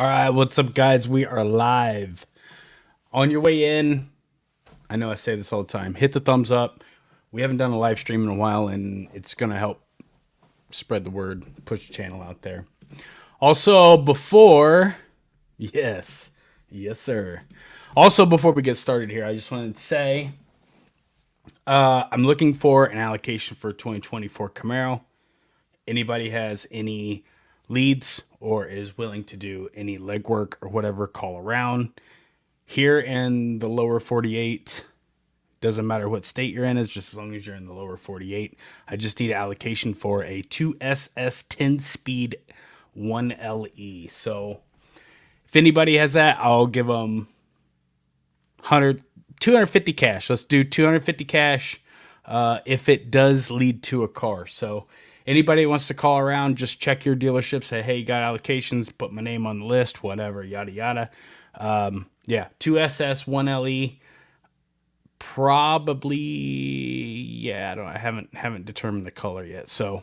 All right, what's up, guys? We are live. On your way in, I know I say this all the time, hit the thumbs up. We haven't done a live stream in a while, and it's going to help spread the word, push the channel out there. Also, yes, sir. Also, before we get started here, I just wanted to say I'm looking for an allocation for 2024 Camaro. Anybody has any leads or is willing to do any legwork or whatever, call around. Here in the lower 48, doesn't matter what state you're in, it's just as long as you're in the lower 48. I just need an allocation for a 2SS 10-speed 1LE. So if anybody has that, I'll give them 250 cash. Let's do 250 cash if it does lead to a car. So anybody wants to call around, just check your dealership, say, hey, you got allocations, put my name on the list, whatever, yada, yada. 2SS 1LE. Probably, I haven't determined the color yet. So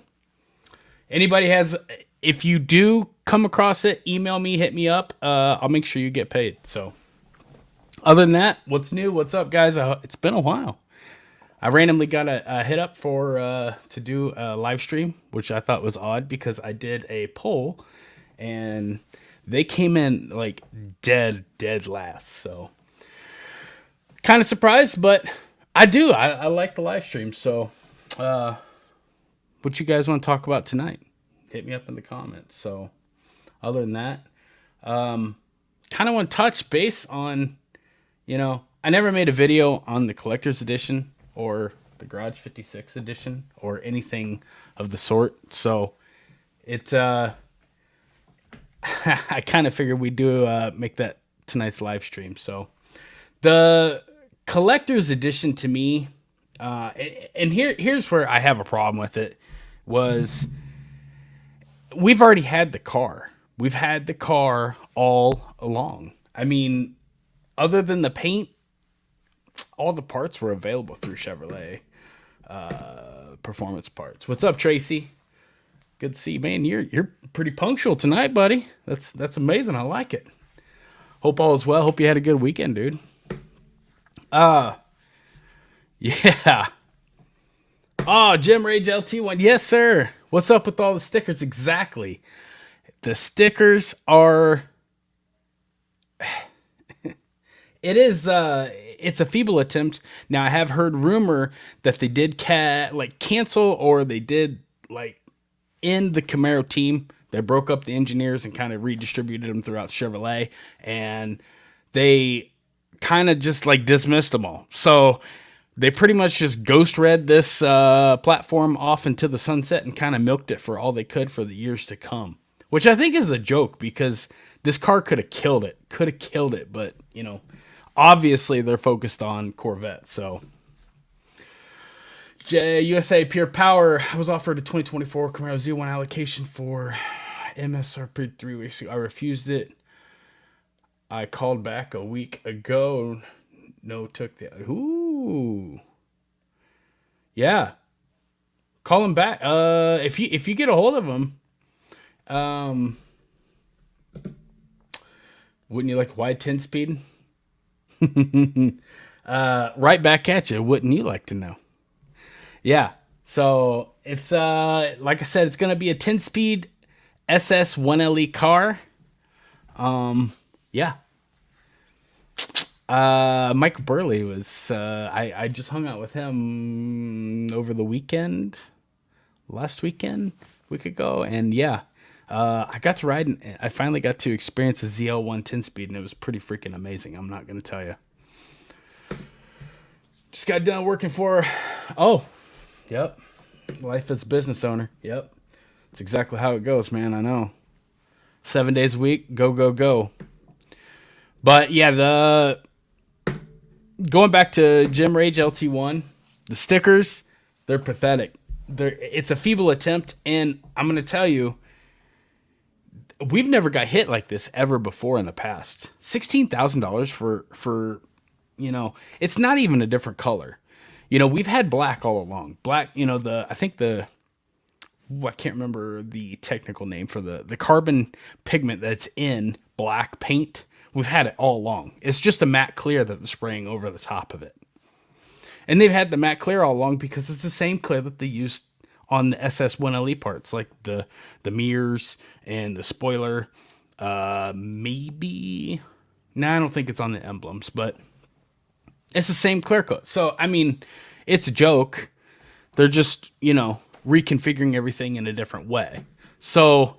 anybody has, if you do come across it, email me, hit me up. I'll make sure you get paid. So other than that, what's new? What's up, guys? It's been a while. I randomly got a hit up for to do a live stream, which I thought was odd because I did a poll and they came in like dead last. So kind of surprised, but I like the live stream. So what you guys want to talk about tonight? Hit me up in the comments. So other than that, kind of want to touch base on, I never made a video on the collector's edition or the Garage 56 edition or anything of the sort. So it, I kind of figured we'd make that tonight's live stream. So the collector's edition to me, and here's where I have a problem with it, was we've already had the car. We've had the car all along. I mean, other than the paint, all the parts were available through Chevrolet Performance Parts. What's up, Tracy? Good to see you, man. You're pretty punctual tonight, buddy. That's amazing. I like it. Hope all is well. Hope you had a good weekend, dude. Yeah. Oh, Jim Rage LT1. Yes, sir. What's up with all the stickers? Exactly. The stickers are it's a feeble attempt. Now I have heard rumor that they did cancel or they did end the Camaro team. They broke up the engineers and kind of redistributed them throughout Chevrolet, and they kind of just dismissed them all. So they pretty much just ghost read this platform off into the sunset and kind of milked it for all they could for the years to come, which I think is a joke because this car could have killed it. But obviously they're focused on Corvette. So USA Pure Power, I was offered a 2024 Camaro Z1 allocation for MSRP 3 weeks ago. I refused it. I called back a week ago. No, took the... Ooh. Yeah. Call him back. If you get a hold of him, wouldn't you like a wide 10-speed? Right back at you. Wouldn't you like to know? Yeah. So it's like I said, it's gonna be a 10-speed SS 1LE car. Yeah. Mike Burley was I just hung out with him over the weekend, week ago, and yeah. I got to ride and I finally got to experience a ZL1 10-speed, and it was pretty freaking amazing. I'm not gonna tell you. Just got done working for yep. Life as a business owner. Yep. It's exactly how it goes, man. I know. 7 days a week, go. But yeah, going back to Jim Rage LT1, the stickers, they're pathetic. It's a feeble attempt, and I'm going to tell you, we've never got hit like this ever before in the past. $16,000 for it's not even a different color. We've had black all along. Black, I think the I can't remember the technical name for the carbon pigment that's in black paint. We've had it all along. It's just a matte clear that they're spraying over the top of it. And they've had the matte clear all along because it's the same clear that they used on the SS1LE parts, like the mirrors and the spoiler. Maybe. No, I don't think it's on the emblems, but it's the same clear coat. So, I mean, it's a joke. They're just, reconfiguring everything in a different way. So,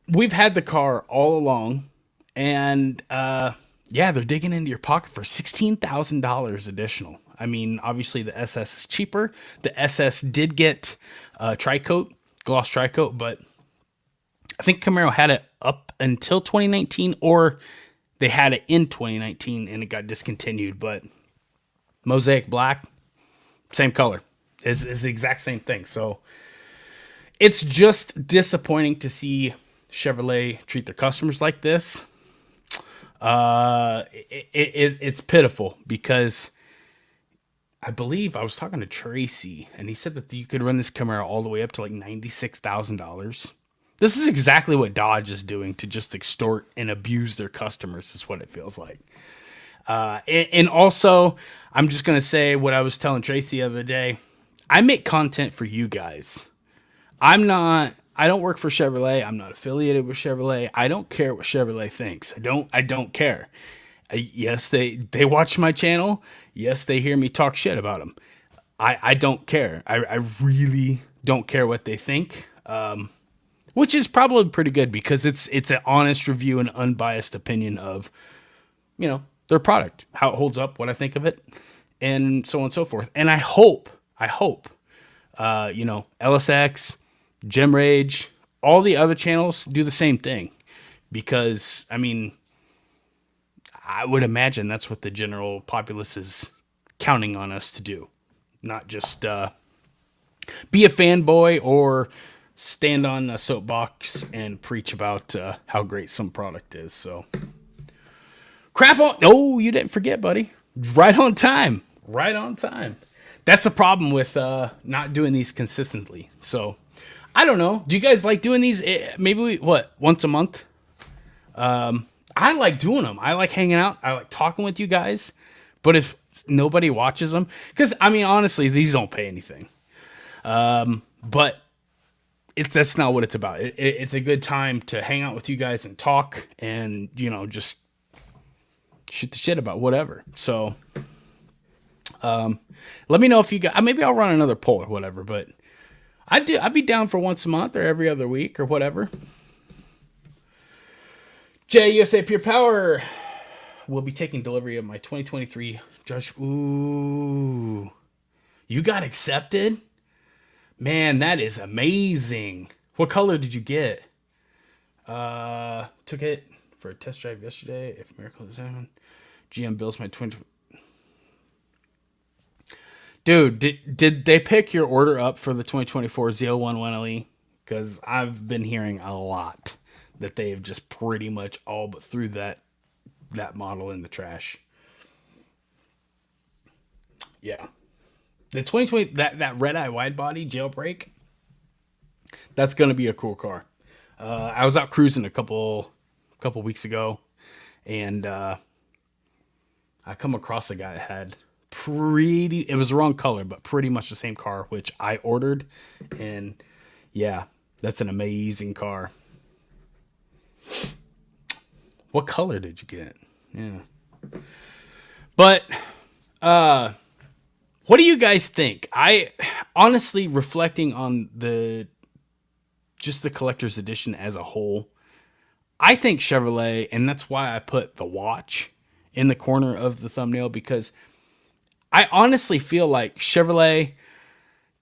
we've had the car all along, and yeah, they're digging into your pocket for $16,000 additional. I mean, obviously the SS is cheaper. The SS did get tri-coat, gloss tri-coat, but I think Camaro had it up until 2019, or they had it in 2019 and it got discontinued. But Mosaic Black, same color, is the exact same thing. So it's just disappointing to see Chevrolet treat their customers like this. It's pitiful because I believe I was talking to Tracy and he said that you could run this Camaro all the way up to like $96,000. This is exactly what Dodge is doing to just extort and abuse their customers, is what it feels like. And also, I'm just going to say what I was telling Tracy the other day. I make content for you guys. I don't work for Chevrolet. I'm not affiliated with Chevrolet. I don't care what Chevrolet thinks. I don't care. Yes, they watch my channel. Yes, they hear me talk shit about them. I don't care. I really don't care what they think. Which is probably pretty good because it's an honest review and unbiased opinion of, their product, how it holds up, what I think of it, and so on and so forth. And I hope, LSX, Gem Rage, all the other channels do the same thing because, I mean, I would imagine that's what the general populace is counting on us to do. Not just be a fanboy or stand on a soapbox and preach about how great some product is. So, crap on. Oh, you didn't forget, buddy. Right on time. Right on time. That's the problem with not doing these consistently. So, I don't know. Do you guys like doing these? Maybe once a month? I like doing them. I like hanging out. I like talking with you guys. But if nobody watches them, because I mean, honestly, these don't pay anything. But that's not what it's about. It's a good time to hang out with you guys and talk and, just shoot the shit about whatever. So, let me know if you got, maybe I'll run another poll or whatever, but I'd be down for once a month or every other week or whatever. JUSA Pure Power will be taking delivery of my 2023 Josh. Ooh, you got accepted? Man, that is amazing. What color did you get? Took it for a test drive yesterday. If Miracle is on, GM builds my twin. Dude, did they pick your order up for the 2024 Z011LE? Because I've been hearing a lot that they've just pretty much all but threw that model in the trash. Yeah. The 2020, that red-eye wide-body jailbreak, that's going to be a cool car. I was out cruising a couple weeks ago, and I come across a guy that had it was the wrong color, but pretty much the same car, which I ordered. And, yeah, that's an amazing car. What color did you get? Yeah. But, what do you guys think? I honestly, reflecting on the collector's edition as a whole, I think Chevrolet, and that's why I put the watch in the corner of the thumbnail, because I honestly feel like Chevrolet,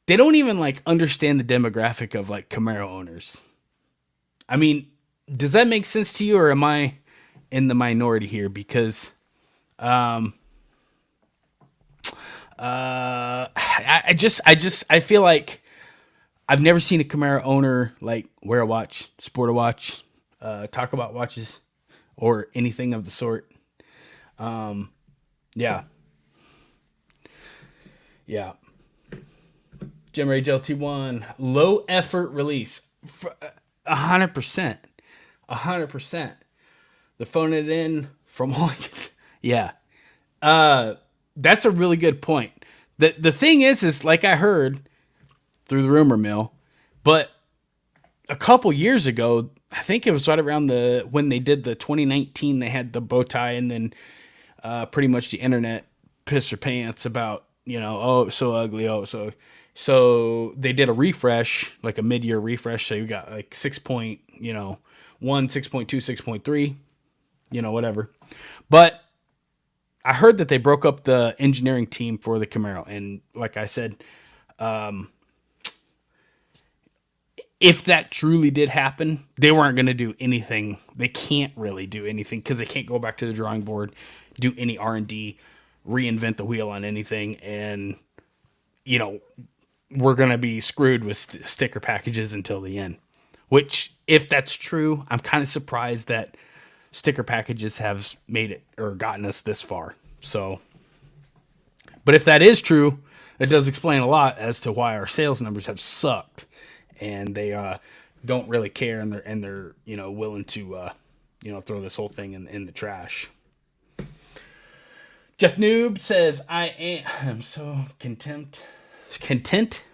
they don't even understand the demographic of Camaro owners. I mean, does that make sense to you, or am I in the minority here? Because I feel like I've never seen a Camaro owner wear a watch, sport a watch, talk about watches, or anything of the sort. Yeah. Gem Rage LT1, low effort release. 100%. 100%. They're phoning it in from all. Yeah. That's a really good point. The thing is like I heard through the rumor mill, but a couple years ago, I think it was right around when they did the 2019, they had the bow tie, and then pretty much the internet pissed their pants about, oh, it was so ugly. Oh, so they did a refresh, like a mid-year refresh. So you got like 6.1, 6.2, 6.3, whatever. But I heard that they broke up the engineering team for the Camaro. And like I said, if that truly did happen, they weren't going to do anything. They can't really do anything because they can't go back to the drawing board, do any R&D, reinvent the wheel on anything. And, we're going to be screwed with sticker packages until the end. Which, if that's true, I'm kind of surprised that sticker packages have made it or gotten us this far. So, but if that is true, it does explain a lot as to why our sales numbers have sucked. And they don't really care, and they're willing to throw this whole thing in the trash. Jeff Noob says, I'm so content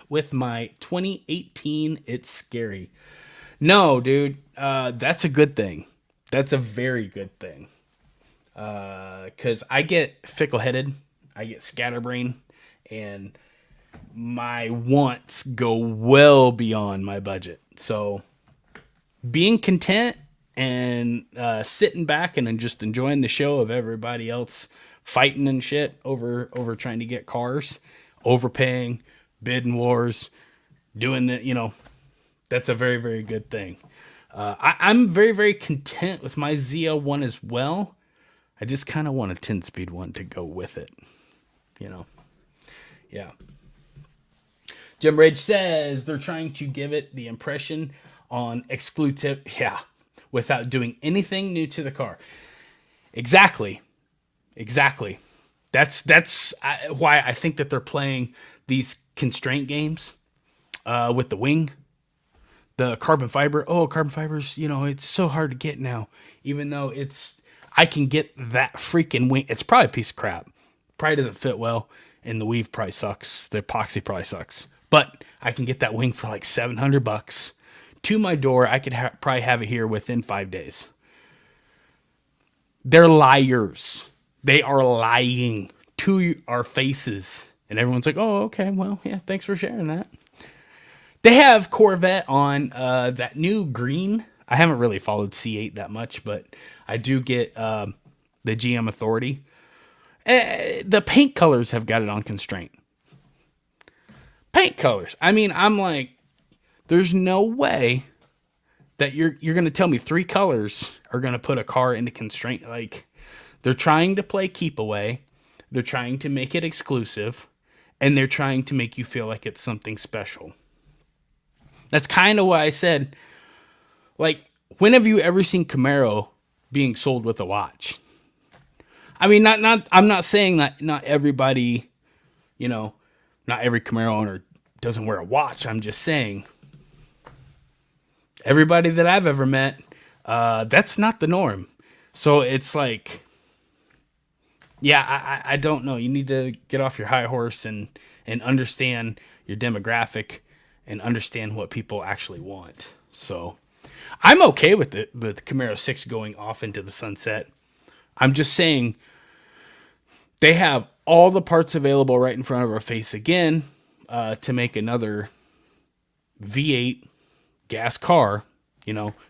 with my 2018. It's scary. No, dude, that's a good thing. That's a very good thing. Because I get fickle-headed, I get scatterbrained, and my wants go well beyond my budget. So being content and sitting back and just enjoying the show of everybody else fighting and shit over trying to get cars, overpaying, bidding wars, doing the, that's a very, very good thing. I'm very, very content with my ZL1 as well. I just kind of want a 10-speed one to go with it. Yeah. Jim Rage says they're trying to give it the impression on exclusive, without doing anything new to the car. Exactly. That's why I think that they're playing these constraint games with the wing, the carbon fiber. Oh, carbon fibers, it's so hard to get now. Even though I can get that freaking wing. It's probably a piece of crap. Probably doesn't fit well, and the weave probably sucks. The epoxy probably sucks. But I can get that wing for like $700 to my door. I could probably have it here within 5 days. They're liars. They are lying to our faces. And everyone's like, oh, okay, well, yeah, thanks for sharing that. They have Corvette on that new green. I haven't really followed C8 that much, but I do get the GM Authority. The paint colors have got it on constraint. Paint colors. I mean, I'm like, there's no way that you're going to tell me 3 colors are going to put a car into constraint. Like, they're trying to play keep away. They're trying to make it exclusive. And they're trying to make you feel like it's something special. That's kind of why I said, like, when have you ever seen Camaro being sold with a watch? I mean, I'm not saying that not everybody, not every Camaro owner doesn't wear a watch. I'm just saying everybody that I've ever met, that's not the norm. So it's like, yeah, I don't know. You need to get off your high horse and understand your demographic and understand what people actually want. So I'm okay with the Camaro 6 going off into the sunset. I'm just saying they have all the parts available right in front of our face again to make another V8 gas car.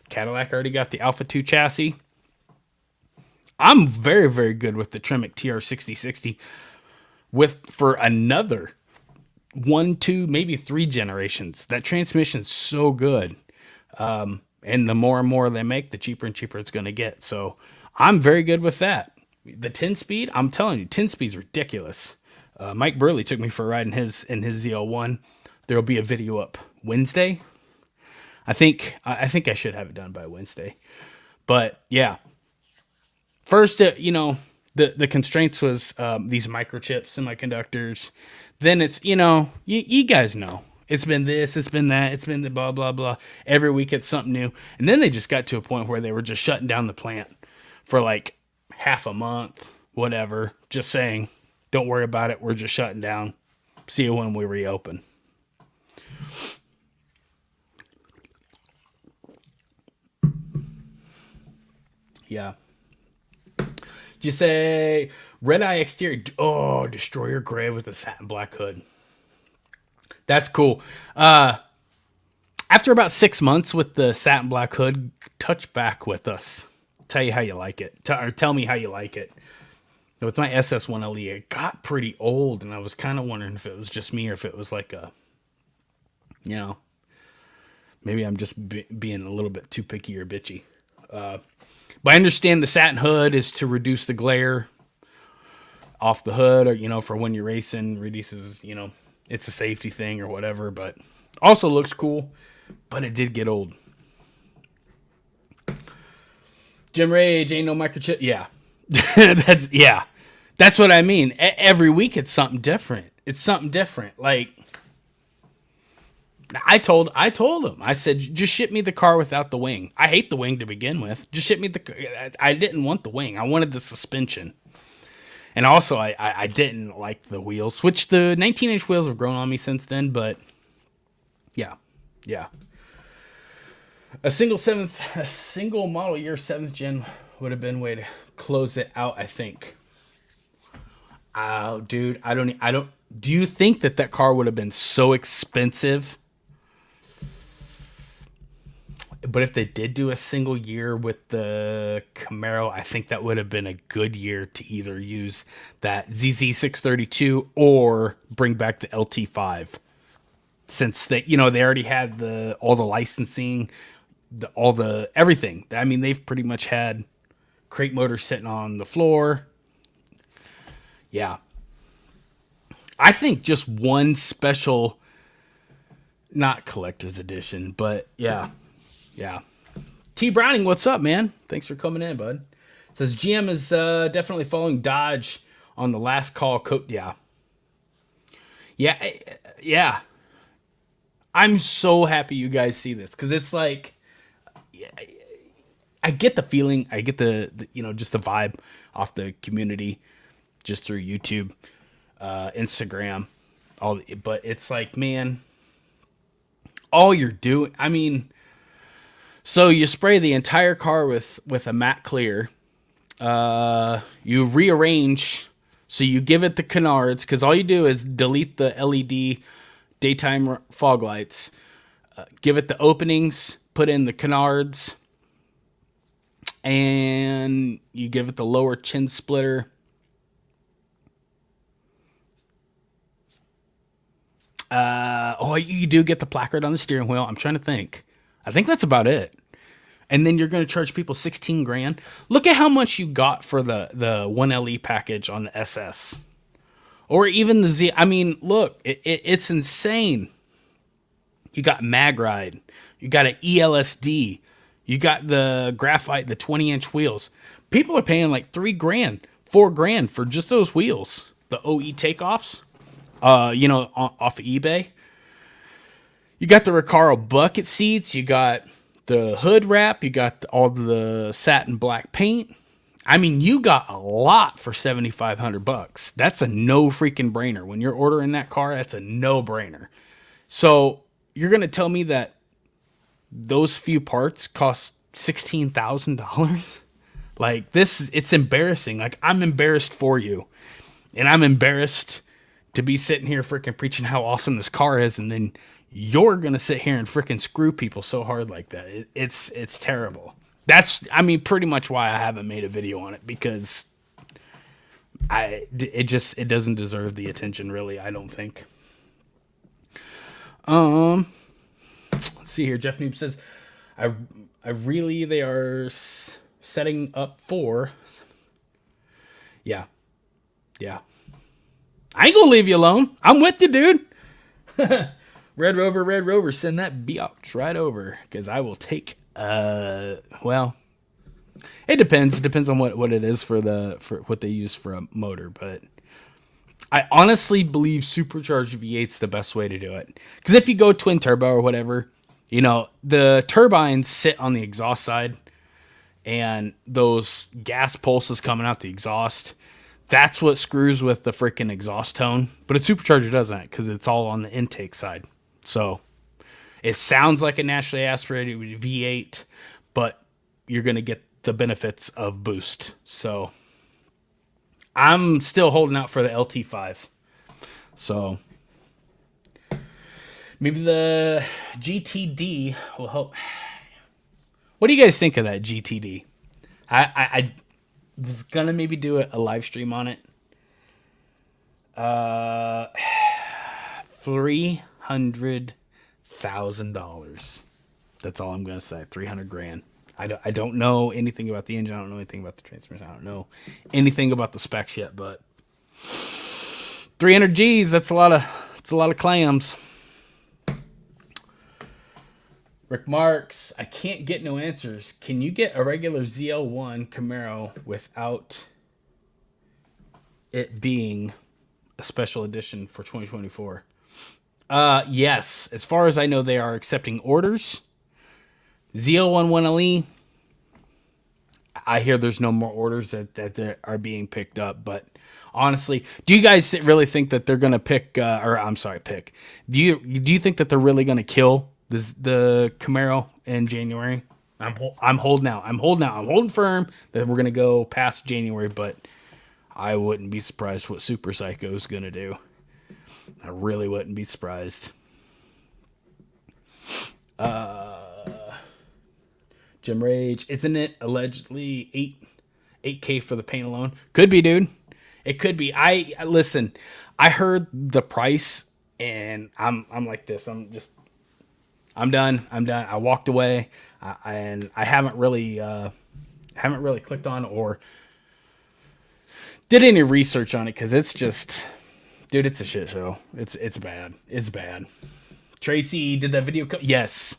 Cadillac already got the Alpha 2 chassis. I'm very, very good with the Tremec TR6060 for another 1, 2, maybe 3 generations. That transmission's so good. And the more and more they make, the cheaper and cheaper it's going to get. So I'm very good with that. The 10-speed, I'm telling you, 10-speed's ridiculous. Mike Burley took me for a ride in his ZL1. There will be a video up Wednesday. I think I should have it done by Wednesday. But yeah. First, the constraints was these microchips, semiconductors. Then it's, you guys know. It's been this, it's been that, it's been the blah, blah, blah. Every week it's something new. And then they just got to a point where they were just shutting down the plant for like half a month, whatever. Just saying, don't worry about it. We're just shutting down. See you when we reopen. Yeah. Just say red eye exterior. Oh, Destroyer gray with a satin black hood. That's cool. After about 6 months with the satin black hood, touch back with us. Tell you how you like it. Or tell me how you like it. With my SS1LE, it got pretty old, and I was kind of wondering if it was just me or if it was like a, you know, maybe I'm just being a little bit too picky or bitchy. But I understand the satin hood is to reduce the glare off the hood, or, you know, for when you're racing, reduces, you know, it's a safety thing or whatever, but also looks cool, but it did get old. Jim Rage, ain't no microchip. Yeah. That's what I mean. Every week it's something different. It's something different. Like, I told him, I said, just ship me the car without the wing. I hate the wing to begin with. Just ship me I didn't want the wing. I wanted the suspension. And also, I didn't like the wheels, which the 19-inch wheels have grown on me since then, but yeah. A single model year 7th gen would have been way to close it out, I think. Oh, dude, I don't, do you think that car would have been so expensive? But if they did do a single year with the Camaro, I think that would have been a good year to either use that ZZ632 or bring back the LT5. Since they, you know, they already had all the licensing, all the everything. I mean, they've pretty much had crate motors sitting on the floor. Yeah. I think just one special, not collector's edition, but yeah. T Browning, what's up, man? Thanks for coming in, bud. Says GM is definitely following Dodge on the last call code. Yeah. I'm so happy you guys see this, because it's like, I get the feeling, I get the you know, just the vibe off the community, just through YouTube, Instagram, but it's like, man, all you're doing, I mean, so you spray the entire car with a matte clear, you rearrange, so you give it the canards, because all you do is delete the LED daytime fog lights, give it the openings, put in the canards, and you give it the lower chin splitter. You do get the placard on the steering wheel. I'm trying to think. I think that's about it. And then you're going to charge people $16,000. Look at how much you got for the 1LE package on the SS. Or even the Z. I mean, look, it's insane. You got MagRide. You got an ELSD. You got the graphite, the 20-inch wheels. People are paying like $3,000, $4,000 for just those wheels. The OE takeoffs, you know, off of eBay. You got the Recaro bucket seats. You got the hood wrap. You got all the satin black paint. I mean, you got a lot for $7,500. That's a no freaking brainer. When you're ordering that car, that's a no brainer. So you're going to tell me that those few parts cost $16,000? Like, it's embarrassing. Like, I'm embarrassed for you. And I'm embarrassed to be sitting here freaking preaching how awesome this car is, and then you're going to sit here and freaking screw people so hard like that. It's terrible. That's, I mean, pretty much why I haven't made a video on it, because it doesn't deserve the attention, really, I don't think. Let's see here. Jeff Noob says, I really, they are setting up for, yeah. I ain't gonna leave you alone. I'm with you, dude. Red Rover, send that biatch right over, because I will take, well, it depends. It depends on what it is for what they use for a motor, but I honestly believe supercharged V8's the best way to do it. Because if you go twin turbo or whatever, the turbines sit on the exhaust side, and those gas pulses coming out the exhaust, that's what screws with the freaking exhaust tone. But a supercharger doesn't, because it's all on the intake side. So it sounds like a naturally aspirated V8, but you're going to get the benefits of boost. So I'm still holding out for the LT5. So maybe the GTD will help. What do you guys think of that GTD? I was gonna maybe do a live stream on it. $300,000. That's all I'm gonna say. 300 grand. I don't know anything about the engine. I don't know anything about the transmission. I don't know anything about the specs yet. But 300 G's. That's a lot of clams. Rick Marks, I can't get no answers. Can you get a regular ZL1 Camaro without it being a special edition for 2024? Yes. As far as I know, they are accepting orders. ZL1 1LE, I hear there's no more orders that are being picked up. But honestly, do you guys really think that they're going to pick? Do you think that they're really going to kill the Camaro in January? I'm holding out. I'm holding firm that we're going to go past January, but I wouldn't be surprised what Super Psycho is going to do. I really wouldn't be surprised. Jim Rage, isn't it allegedly 8K for the paint alone? Could be, dude. It could be. Listen. I heard the price and I'm like this. I'm done. I walked away, and I haven't really clicked on or did any research on it because it's just, dude, it's a shit show. It's bad. It's bad. Tracy did that video. Yes.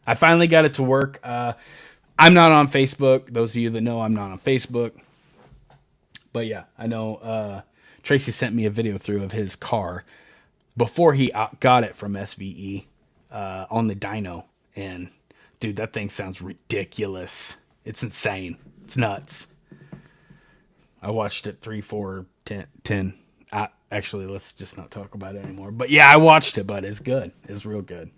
I finally got it to work. I'm not on Facebook. Those of you that know, I'm not on Facebook. But yeah, I know Tracy sent me a video through of his car before he got it from SVE on the dyno. And dude, that thing sounds ridiculous. It's insane. It's nuts. I watched it 3, 4, 10. Actually, let's just not talk about it anymore. But yeah, I watched it, but it's good. It's real good.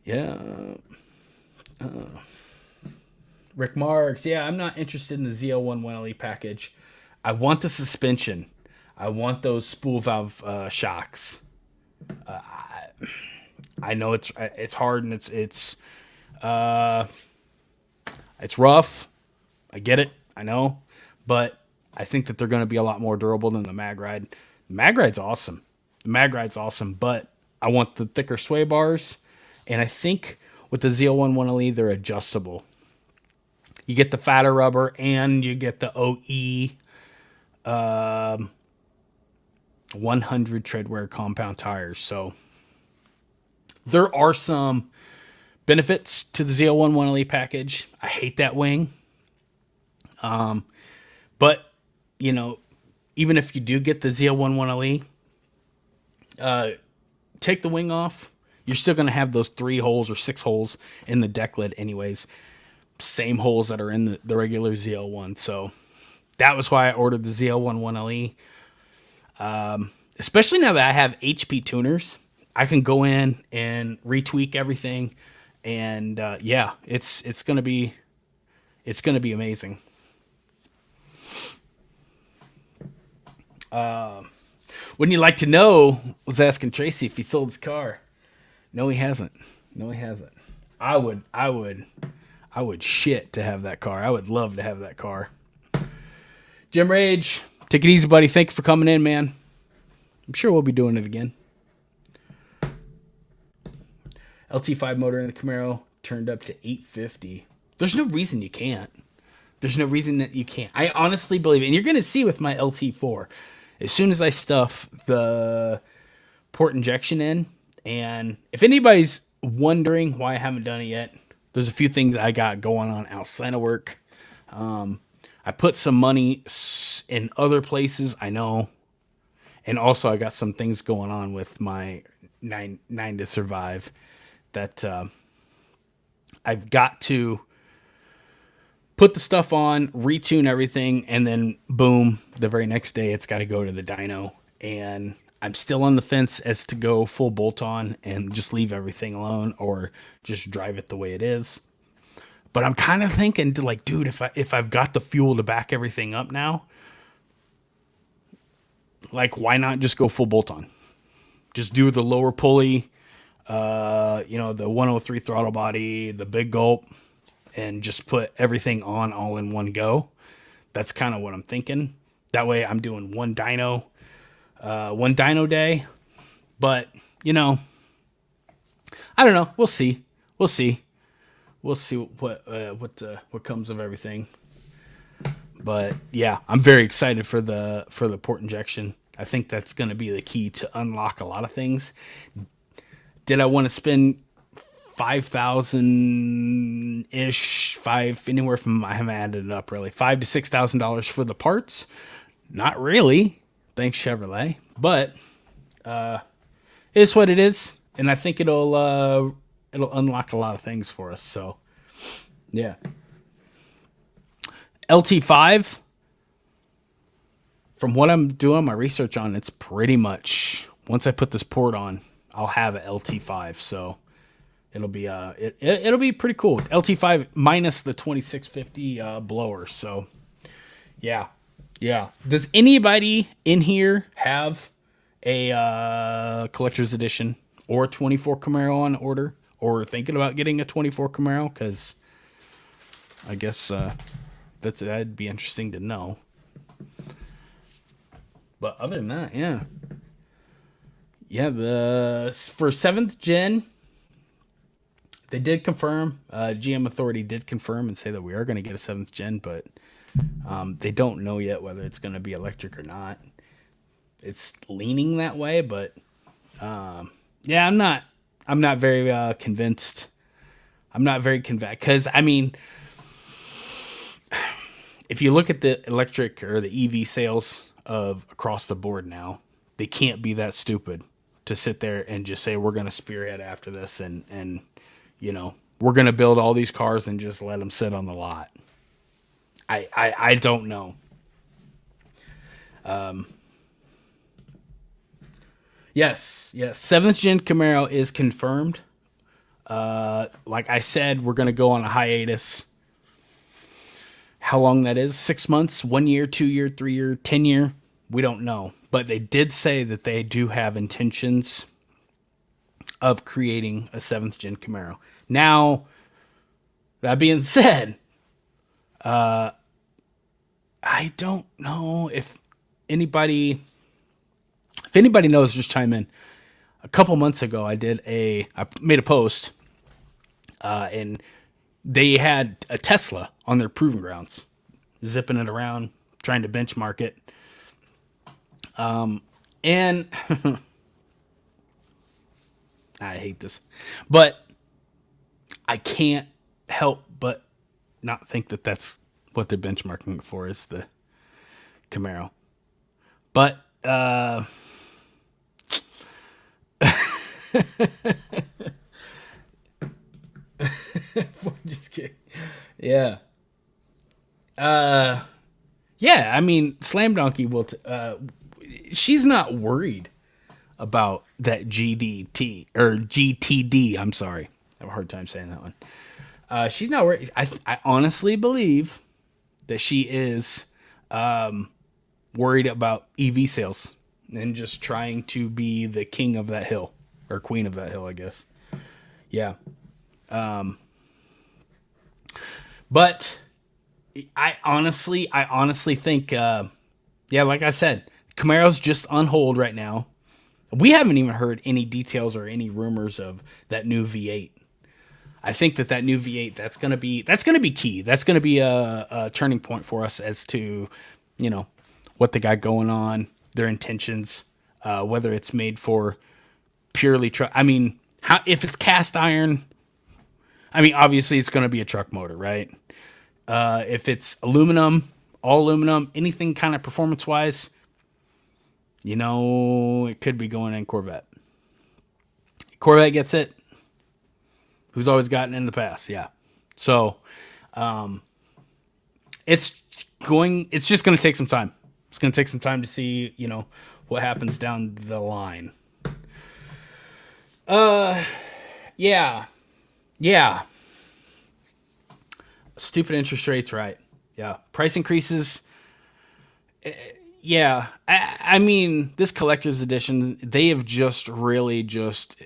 Yeah. Rick Marks. Yeah, I'm not interested in the ZL1 1LE package. I want the suspension. I want those spool valve shocks. I know it's hard and it's rough. I get it. I know, but I think that they're going to be a lot more durable than the Magride. The Magride's awesome. But I want the thicker sway bars, and I think with the ZL1 1LE they're adjustable. You get the fatter rubber and you get the OE 100 treadwear compound tires. So there are some benefits to the ZL1 1LE package. I hate that wing. But even if you do get the ZL1 1LE, take the wing off, you're still going to have those 3 holes or 6 holes in the deck lid anyways. Same holes that are in the regular ZL1. So that was why I ordered the ZL1 1LE. Especially now that I have HP tuners, I can go in and retweak everything. And it's going to be amazing. Wouldn't you like to know? Was asking Tracy if he sold his car. No, he hasn't. I would shit to have that car. I would love to have that car. Jim Rage, take it easy, buddy. Thank you for coming in, man. I'm sure we'll be doing it again. LT5 motor in the Camaro turned up to 850. There's no reason you can't. I honestly believe it. And you're going to see with my LT4, as soon as I stuff the port injection in, and if anybody's wondering why I haven't done it yet, there's a few things I got going on outside of work. I I put some money in other places, I know. And also I got some things going on with my nine to survive that I've got to put the stuff on, retune everything, and then boom, the very next day it's got to go to the dyno. And I'm still on the fence as to go full bolt on and just leave everything alone or just drive it the way it is. But I'm kind of thinking to like, dude, if I've got the fuel to back everything up now, like why not just go full bolt on? Just do the lower pulley, the 103 throttle body, the big gulp, and just put everything on all in one go. That's kind of what I'm thinking. That way I'm doing one dyno day. But, I don't know. We'll see. We'll see what comes of everything. But yeah, I'm very excited for the port injection. I think that's going to be the key to unlock a lot of things. Did I want to spend $5,000-ish, anywhere from, I haven't added it up really, $5,000 to $6,000 for the parts? Not really. Thanks, Chevrolet. But it is what it is, and I think it'll unlock a lot of things for us. So yeah. LT5, from what I'm doing my research on, it's pretty much, once I put this port on, I'll have an LT5. So it'll be it'll be pretty cool. LT5 minus the 2650 blower. So yeah. Does anybody in here have a collector's edition or a 24 Camaro on order, or thinking about getting a 24 Camaro? Because I guess that'd be interesting to know. But other than that, yeah, for 7th gen, they did confirm. GM Authority did confirm and say that we are going to get a 7th gen, but they don't know yet whether it's going to be electric or not. It's leaning that way, but yeah, I'm not very convinced. I'm not very convinced because I mean, if you look at the electric or the EV sales of across the board now, they can't be that stupid to sit there and just say we're going to spearhead after this and we're going to build all these cars and just let them sit on the lot. I don't know. Yes, 7th gen Camaro is confirmed. Like I said, we're going to go on a hiatus. How long that is? 6 months, 1 year, 2 year, 3 year, 10 year. We don't know. But they did say that they do have intentions of creating a 7th gen Camaro. Now, that being said, I don't know if anybody knows, just chime in. A couple months ago, I made a post, and they had a Tesla on their proving grounds, zipping it around, trying to benchmark it. And I hate this, but I can't help but not think that that's what they're benchmarking it for, is the Camaro. But, just kidding. Yeah. Yeah, I mean, Slam Donkey will, she's not worried about that GDT or GTD. I'm sorry. I have a hard time saying that one. She's not worried. I honestly believe that she is worried about EV sales and just trying to be the king of that hill, or queen of that hill, I guess. Yeah. But I honestly think, like I said, Camaro's just on hold right now. We haven't even heard any details or any rumors of that new V8. I think that new V8, that's going to be key. That's going to be a turning point for us as to, what they got going on, their intentions, whether it's made for purely truck. I mean, if it's cast iron, I mean, obviously it's going to be a truck motor, right? If it's aluminum, all aluminum, anything kind of performance wise, it could be going in Corvette. Corvette gets it. Who's always gotten it in the past? Yeah. So, it's just going to take some time. It's going to take some time to see, what happens down the line. Yeah. Stupid interest rates, right? Yeah. Price increases. Yeah. I mean, this collector's edition, they have just really just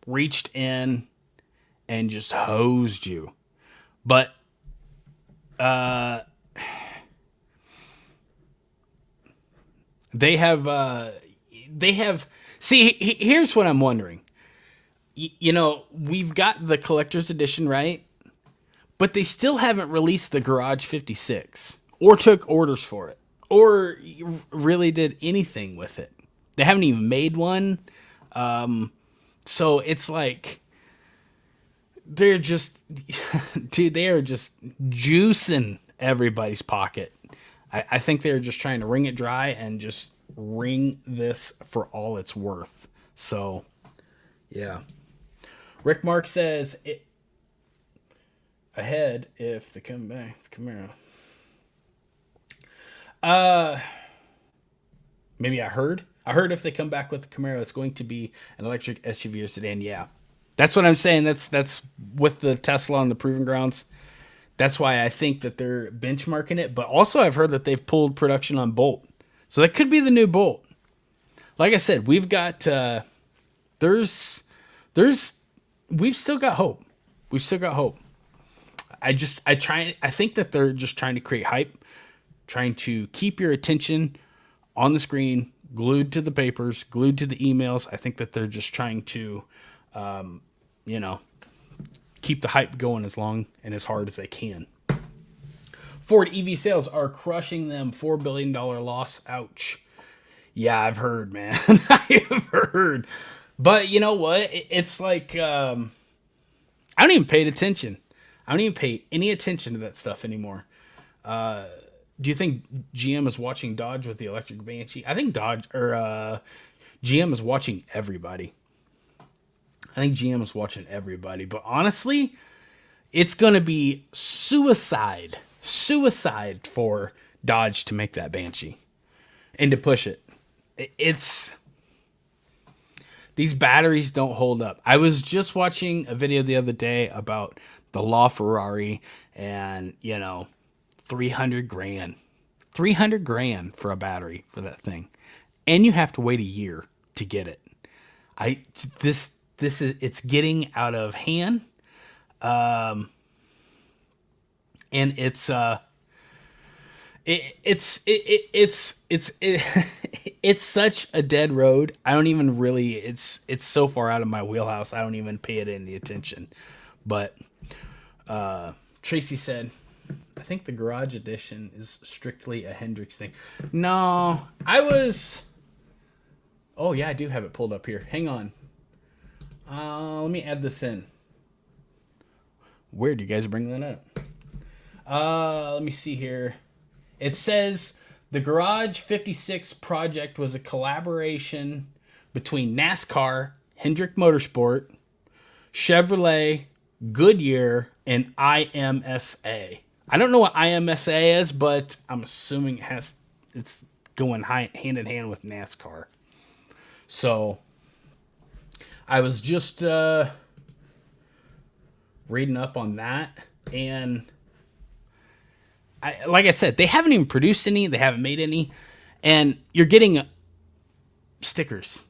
reached in and just hosed you. But they have see, here's what I'm wondering. We've got the collector's edition, right? But they still haven't released the Garage 56 or took orders for it or really did anything with it. They haven't even made one. So it's like they're just, dude, they are just juicing everybody's pocket. I think they're just trying to wring it dry and just wring this for all it's worth. So, yeah. Rick Mark says, ahead if they come back, the Camaro. Maybe I heard if they come back with the Camaro, it's going to be an electric SUV or sedan. Yeah. That's what I'm saying. That's with the Tesla on the proving grounds. That's why I think that they're benchmarking it. But also I've heard that they've pulled production on Bolt. So that could be the new Bolt. Like I said, we've got, we've still got hope. We've still got hope. I think that they're just trying to create hype, trying to keep your attention on the screen, glued to the papers, glued to the emails. I think that they're just trying to, keep the hype going as long and as hard as they can. Ford EV sales are crushing them. $4 billion loss. Ouch. Yeah, I've heard, man. I have heard. But you know what? It's like, I don't even pay attention. I don't even pay any attention to that stuff anymore. Do you think GM is watching Dodge with the electric Banshee? I think GM is watching everybody. But honestly, it's going to be suicide for Dodge to make that Banshee and to push it. These batteries don't hold up. I was just watching a video the other day about the LaFerrari and, $300,000. $300,000 for a battery for that thing. And you have to wait a year to get it. It's getting out of hand. And it's such a dead road. I don't even really, it's so far out of my wheelhouse. I don't even pay it any attention. But Tracy said, I think the Garage Edition is strictly a Hendrix thing. No, oh yeah, I do have it pulled up here. Hang on. Let me add this in. Weird, you guys bring that up. Let me see here. It says the Garage 56 project was a collaboration between NASCAR, Hendrick Motorsport, Chevrolet, Goodyear, and IMSA. I don't know what IMSA is, but I'm assuming it's going hand in hand with NASCAR. So I was just reading up on that, and like I said, they haven't even produced any. They haven't made any, and you're getting stickers.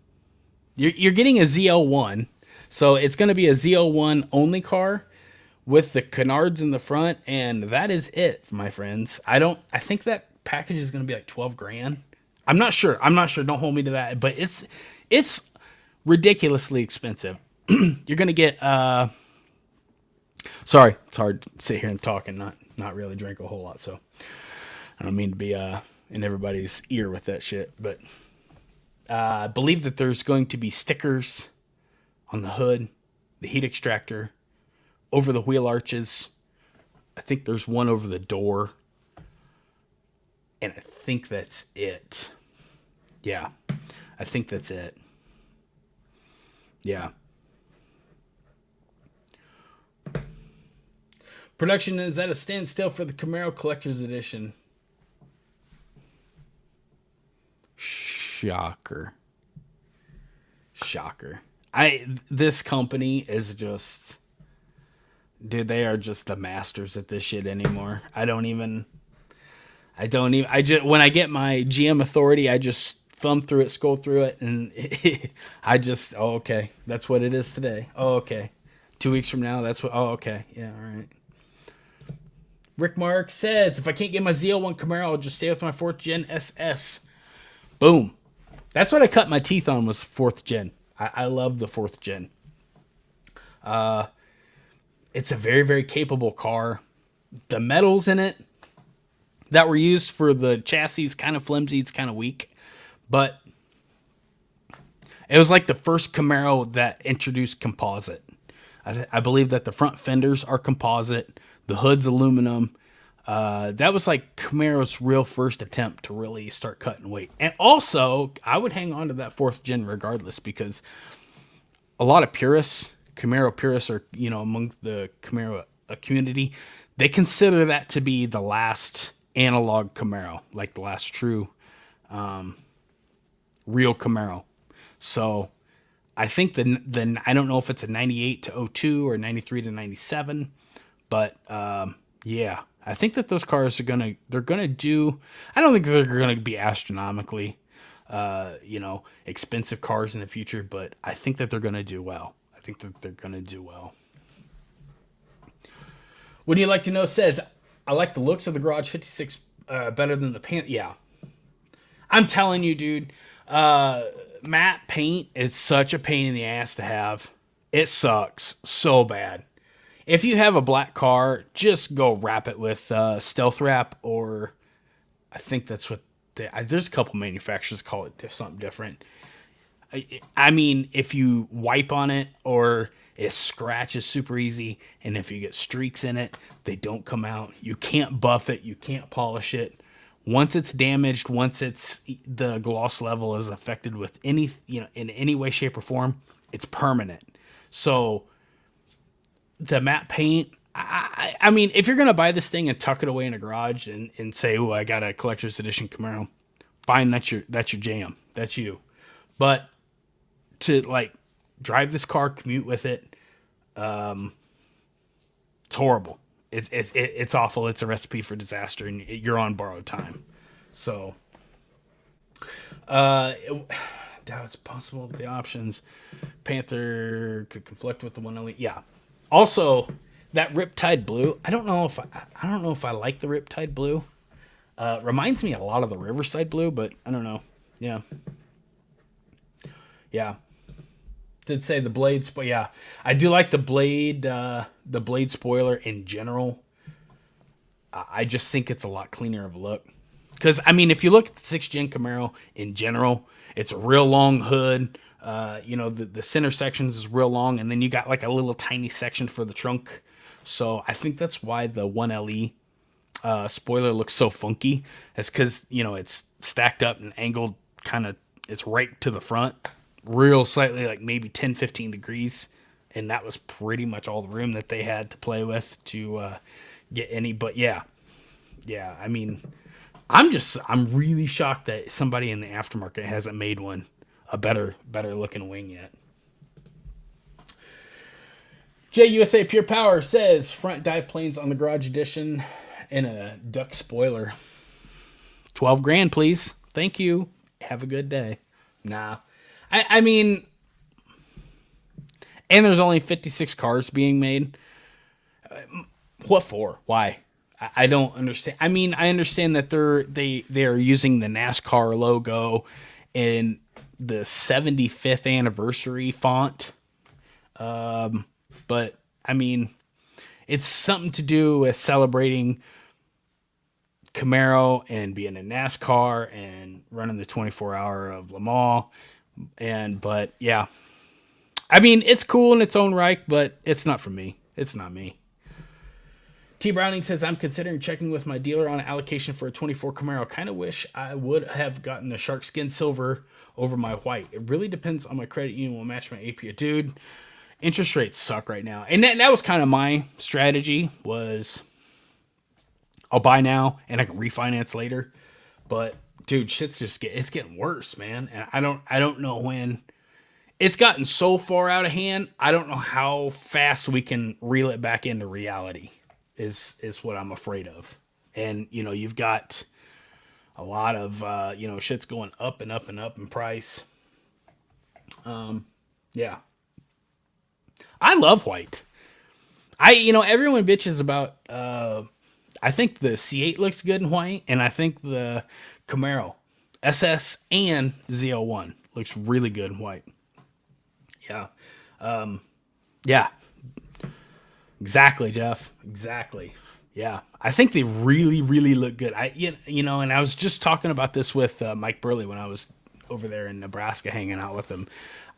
You're getting a ZL1, so it's going to be a ZL1 only car with the canards in the front, and that is it, my friends. I think that package is going to be like $12,000. I'm not sure. Don't hold me to that, but it's ridiculously expensive. You're going to get sorry, it's hard to sit here and talk and not really drink a whole lot, so I don't mean to be in everybody's ear with that shit, but I believe that there's going to be stickers on the hood, the heat extractor, over the wheel arches. I think there's one over the door. And I think that's it. Yeah, I think that's it. Yeah. Production is at a standstill for the Camaro Collector's Edition. Shocker. Shocker. This company is just, dude, they are just the masters at this shit anymore. I just, when I get my GM authority, I just thumb through it, scroll through it, and oh, okay, that's what it is today. Oh, okay. 2 weeks from now, that's what, oh, okay. Yeah, all right. Rick Mark says, if I can't get my ZL1 Camaro, I'll just stay with my 4th gen SS. Boom. That's what I cut my teeth on, was 4th gen. I love the 4th gen. It's a very, very capable car. The metals in it that were used for the chassis is kind of flimsy. It's kind of weak. But it was like the first Camaro that introduced composite. I believe that the front fenders are composite. The hood's aluminum. That was like Camaro's real first attempt to really start cutting weight. And also, I would hang on to that 4th gen regardless, because a lot of purists, Camaro purists, are, among the Camaro community, they consider that to be the last analog Camaro, like the last true real Camaro. So I think the I don't know if it's a 98 to 02 or 93 to 97, but yeah, I think that those cars they're gonna do. I don't think they're gonna be astronomically, expensive cars in the future, but I think that they're gonna do well. Wouldn't you like to know? Says, I like the looks of the Garage 56 better than the paint. Yeah, I'm telling you, dude. Matte paint is such a pain in the ass to have. It sucks so bad. If you have a black car, just go wrap it with stealth wrap, or I think that's what there's a couple manufacturers call it something different. I mean, if you wipe on it, or it scratches super easy, and if you get streaks in it, they don't come out. You can't buff it, you can't polish it. Once it's damaged, once the gloss level is affected with in any way, shape, or form, it's permanent. So the matte paint, I mean, if you're going to buy this thing and tuck it away in a garage and say, oh, I got a collector's edition Camaro, fine, that's your jam. That's you. But to drive this car, commute with it, it's horrible. It's awful. It's a recipe for disaster, and you're on borrowed time. So, doubt it's possible the options. Panther could conflict with the 1LE. Yeah. Also, that Riptide Blue. I don't know if I like the Riptide Blue. Reminds me a lot of the Riverside Blue, but I don't know. Yeah. Yeah. Did say the blades, but yeah, I do like the blade spoiler in general. I just think it's a lot cleaner of a look. Because, I mean, if you look at the 6th gen Camaro in general, it's a real long hood. The center sections is real long, and then you got like a little tiny section for the trunk. So I think that's why the 1LE spoiler looks so funky. It's because, it's stacked up and angled it's right to the front. Real slightly, like maybe 10-15 degrees, and that was pretty much all the room that they had to play with to get any. But yeah, I mean, I'm really shocked that somebody in the aftermarket hasn't made one a better looking wing yet. JUSA Pure Power says front dive planes on the Garage Edition and a duck spoiler. $12,000, please. Thank you. Have a good day. Nah. I mean, and there's only 56 cars being made. What for? Why? I don't understand. I mean, I understand that they are using the NASCAR logo in the 75th anniversary font. But I mean, it's something to do with celebrating Camaro and being in NASCAR and running the 24-hour of Le Mans. But yeah, I mean, it's cool in its own right, but it's not for me. It's not me. T Browning says, I'm considering checking with my dealer on an allocation for a 24 Camaro. Kind of wish I would have gotten the shark skin silver over my white. It really depends on my credit union will match my APR. Dude, interest rates suck right now. And that was kind of my strategy was I'll buy now and I can refinance later. But dude, shit's just it's getting worse, man. And I don't know when. It's gotten so far out of hand. I don't know how fast we can reel it back into reality. Is what I'm afraid of. And you know, you've got a lot of shit's going up and up and up in price. Yeah. I love white. Everyone bitches about I think the C8 looks good in white, and I think the Camaro SS and ZL1 looks really good in white. Yeah. Yeah. Exactly, Jeff. Exactly. Yeah. I think they really, really look good. And I was just talking about this with Mike Burley when I was over there in Nebraska hanging out with him.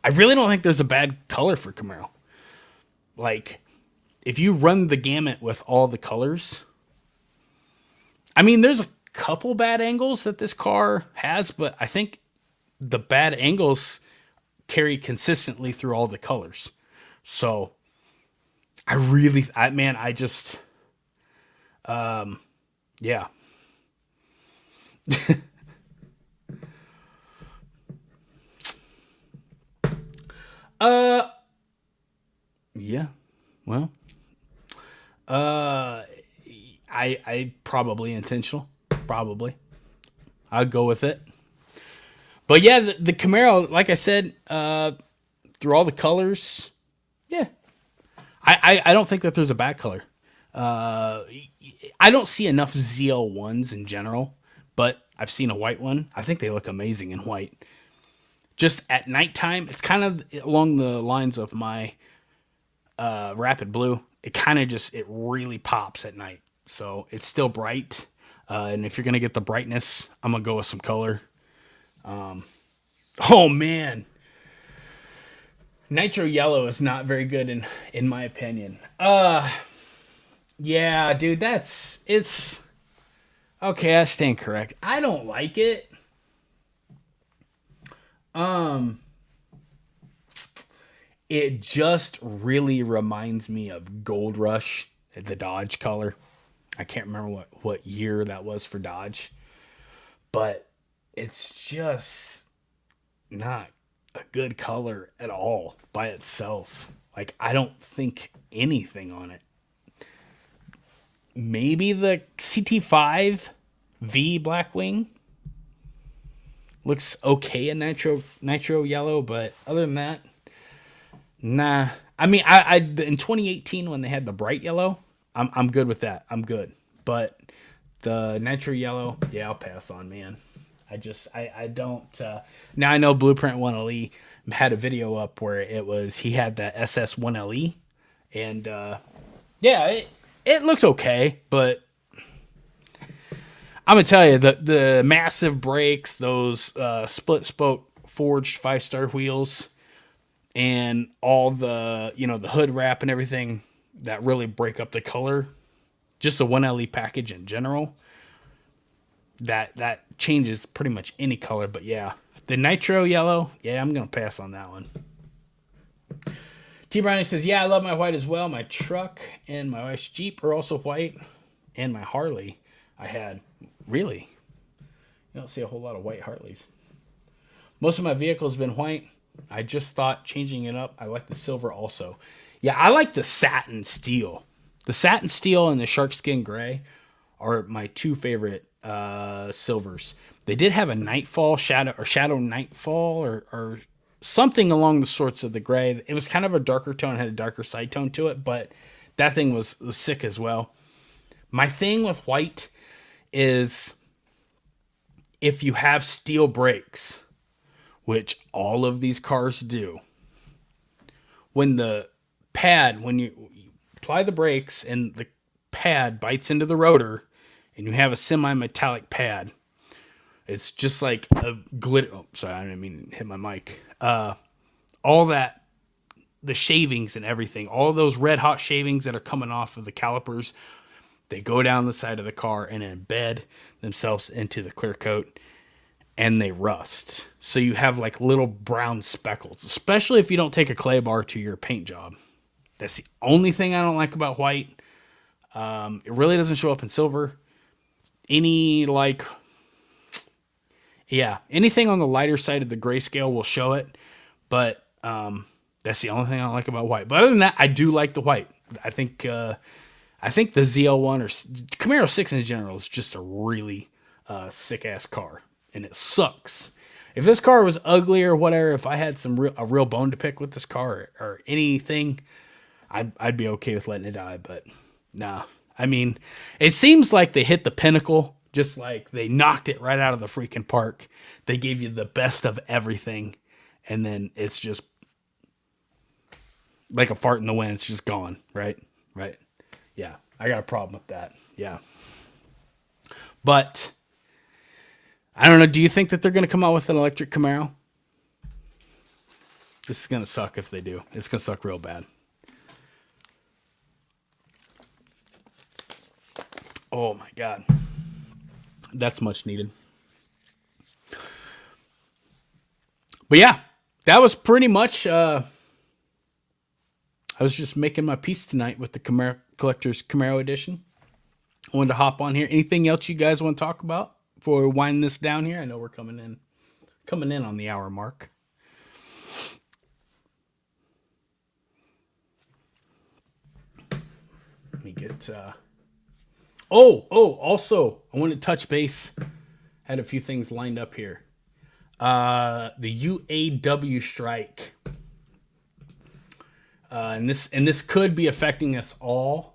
I really don't think there's a bad color for Camaro. Like, if you run the gamut with all the colors, I mean, there's a couple bad angles that this car has, but I think the bad angles carry consistently through all the colors. So yeah. Yeah. Well, I probably intentional. Probably. I'd go with it. But yeah, the Camaro, like I said, through all the colors, yeah. I don't think that there's a bad color. I don't see enough ZL1s in general, but I've seen a white one. I think they look amazing in white. Just at nighttime, it's kind of along the lines of my Rapid Blue. It kind of it really pops at night. So it's still bright. And if you're going to get the brightness, I'm going to go with some color. Oh, man. Nitro Yellow is not very good in my opinion. Yeah, dude, it's... Okay, I stand correct. I don't like it. It just really reminds me of Gold Rush, the Dodge color. I can't remember what year that was for Dodge. But it's just not a good color at all by itself. Like, I don't think anything on it. Maybe the CT5 V Blackwing looks okay in nitro yellow, but other than that, nah. I mean, I in 2018 when they had the bright yellow, I'm good with that. I'm good. But the nitro yellow, yeah, I'll pass on, man. I don't. Now I know Blueprint 1LE had a video up where he had the SS 1LE, and yeah, it looks okay, but I'm gonna tell you the massive brakes, those split spoke forged 5-star wheels, and all the the hood wrap and everything that really break up the color. Just the 1LE package in general. That changes pretty much any color, but yeah, the nitro yellow, yeah, I'm gonna pass on that one. T. Brownie says, yeah, I love my white as well. My truck and my wife's Jeep are also white, and my Harley I had. Really? You don't see a whole lot of white Harleys. Most of my vehicles have been white. I just thought changing it up. I like the silver also. Yeah, I like the satin steel. The satin steel and the shark skin gray are my two favorite silvers. They did have a nightfall shadow nightfall or something along the sorts of the gray. It was kind of a darker tone, had a darker side tone to it, but that thing was sick as well. My thing with white is if you have steel brakes, which all of these cars do, when you apply the brakes and the pad bites into the rotor and you have a semi-metallic pad, it's just like a glitter. Oh, sorry, I didn't mean to hit my mic. All that, the shavings and everything, all those red hot shavings that are coming off of the calipers, They go down the side of the car and embed themselves into the clear coat, and they rust. So you have like little brown speckles, especially if you don't take a clay bar to your paint job. That's the only thing I don't like about white. It really doesn't show up in silver. Anything on the lighter side of the grayscale will show it, but that's the only thing I don't like about white. But other than that, I do like the white. I think the ZL1 or Camaro 6 in general is just a really sick ass car, and it sucks. If this car was ugly or whatever, if I had a real bone to pick with this car or anything, I'd be okay with letting it die. But nah, I mean, it seems like they hit the pinnacle. Just like they knocked it right out of the freaking park. They gave you the best of everything, and then it's just like a fart in the wind. It's just gone, right? Right. Yeah, I got a problem with that. Yeah. But I don't know. Do you think that they're going to come out with an electric Camaro? This is going to suck if they do. It's going to suck real bad. Oh, my God. That's much needed. But yeah, that was pretty much... I was just making my peace tonight with the Camaro Collector's Camaro Edition. I wanted to hop on here. Anything else you guys want to talk about before we wind this down here? I know we're coming in on the hour mark. Let me get... also, I want to touch base. Had a few things lined up here. The UAW strike. And this could be affecting us all.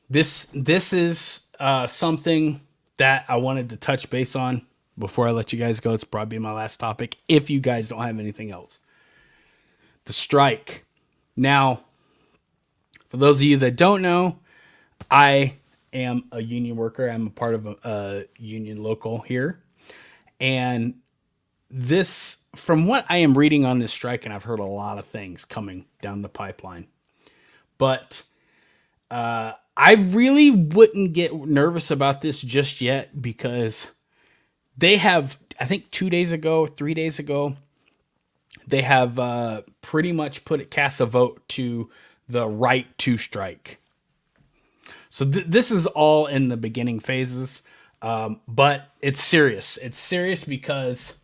This is something that I wanted to touch base on before I let you guys go. It's probably my last topic if you guys don't have anything else. The strike. Now, for those of you that don't know, I am a union worker. I'm a part of a union local here. And this, from what I am reading on this strike, and I've heard a lot of things coming down the pipeline, but I really wouldn't get nervous about this just yet because they have, I think 3 days ago, they have pretty much cast a vote to the right to strike. So this is all in the beginning phases, but it's serious. It's serious because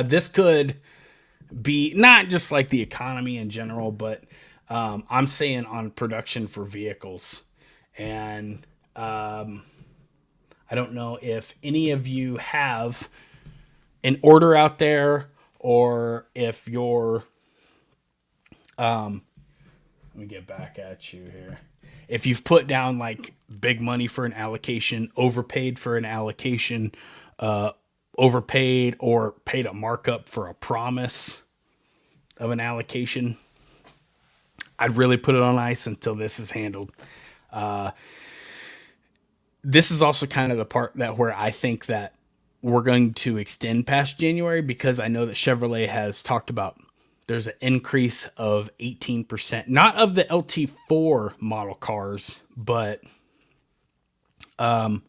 this could be not just like the economy in general, but I'm saying on production for vehicles. And I don't know if any of you have an order out there or if you're... let me get back at you here. If you've put down like big money for an allocation, overpaid for an allocation, overpaid or paid a markup for a promise of an allocation, I'd really put it on ice until this is handled. This is also kind of the part that where I think that we're going to extend past January, because I know that Chevrolet has talked about there's an increase of 18%, not of the LT4 model cars, but the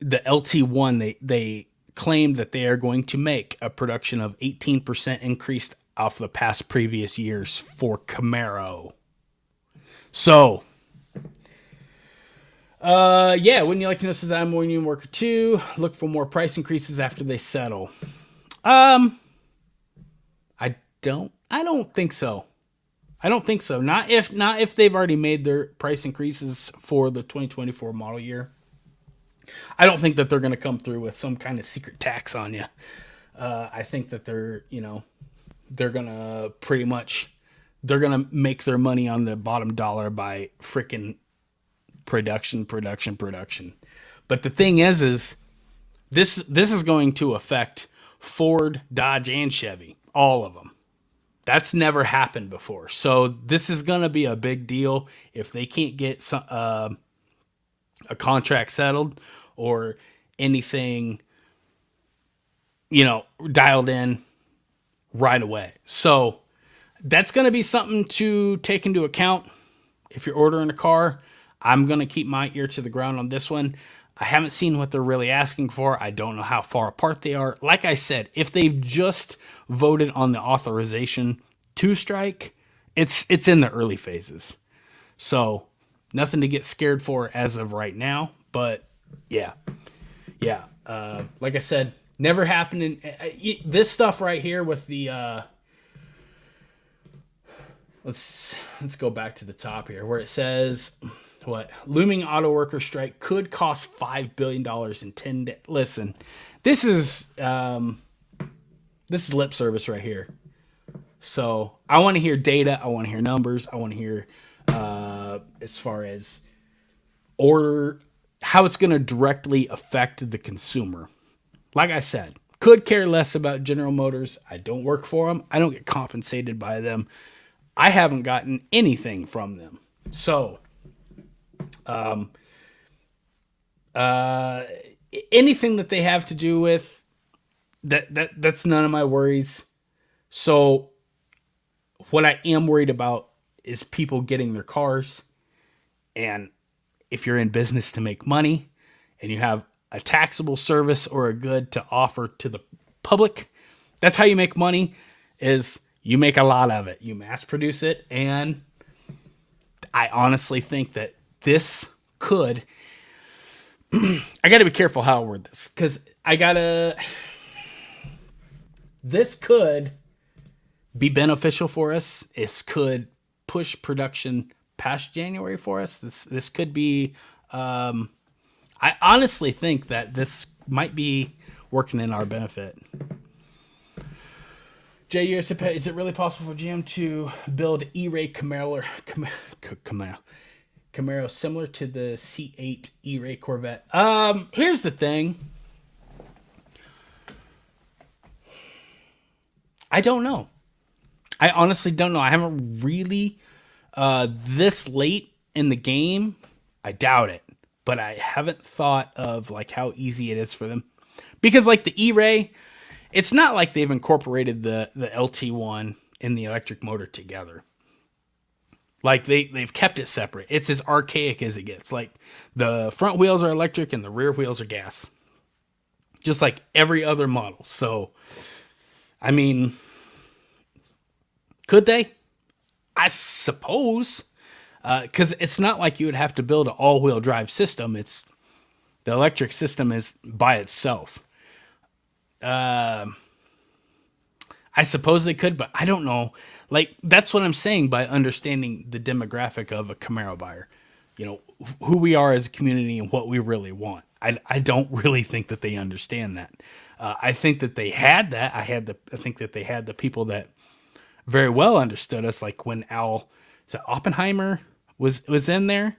LT1, they claim that they are going to make a production of 18% increased off the past previous years for Camaro. So, wouldn't you like to know, since I'm a union worker too, look for more price increases after they settle? I don't think so. Not if they've already made their price increases for the 2024 model year. I don't think that they're going to come through with some kind of secret tax on you. I think that they're going to make their money on the bottom dollar by freaking production. But the thing is this is going to affect Ford, Dodge, and Chevy, all of them. That's never happened before. So this is going to be a big deal if they can't get a contract settled or anything, dialed in right away. So that's going to be something to take into account if you're ordering a car. I'm going to keep my ear to the ground on this one. I haven't seen what they're really asking for. I don't know how far apart they are. Like I said, if they've just voted on the authorization to strike, it's in the early phases. So nothing to get scared for as of right now. But yeah. Like I said, never happened in this stuff right here with the let's go back to the top here where it says what looming auto worker strike could cost $5 billion in 10 days. Listen, this is lip service right here. So I want to hear data. I want to hear numbers. I want to hear as far as how it's going to directly affect the consumer. Like I said, could care less about General Motors. I don't work for them. I don't get compensated by them. I haven't gotten anything from them. So, anything that they have to do with that's none of my worries. So, what I am worried about is people getting their cars. And if you're in business to make money and you have a taxable service or a good to offer to the public, that's how you make money, is you make a lot of it. You mass produce it. And I honestly think that this could, I got to be careful how I word this, because this could be beneficial for us. This could push production past January for us. This could be, I honestly think that this might be working in our benefit. Jay, is it really possible for GM to build E-Ray Camaro similar to the C8 E-Ray Corvette? Here's the thing. I don't know. I honestly don't know. I haven't really this late in the game. I doubt it, but I haven't thought of like how easy it is for them, because like the E-Ray, it's not like they've incorporated the LT1 and the electric motor together. Like they've kept it separate. It's as archaic as it gets. Like the front wheels are electric and the rear wheels are gas, just like every other model. So, I mean, could they? I suppose, because it's not like you would have to build an all-wheel drive system. It's the electric system is by itself. I suppose they could, but I don't know. Like, that's what I'm saying by understanding the demographic of a Camaro buyer. You know, who we are as a community and what we really want. I don't really think that they understand that. I think that they had that. I think that they had the people that very well understood us, like when Oppenheimer was in there.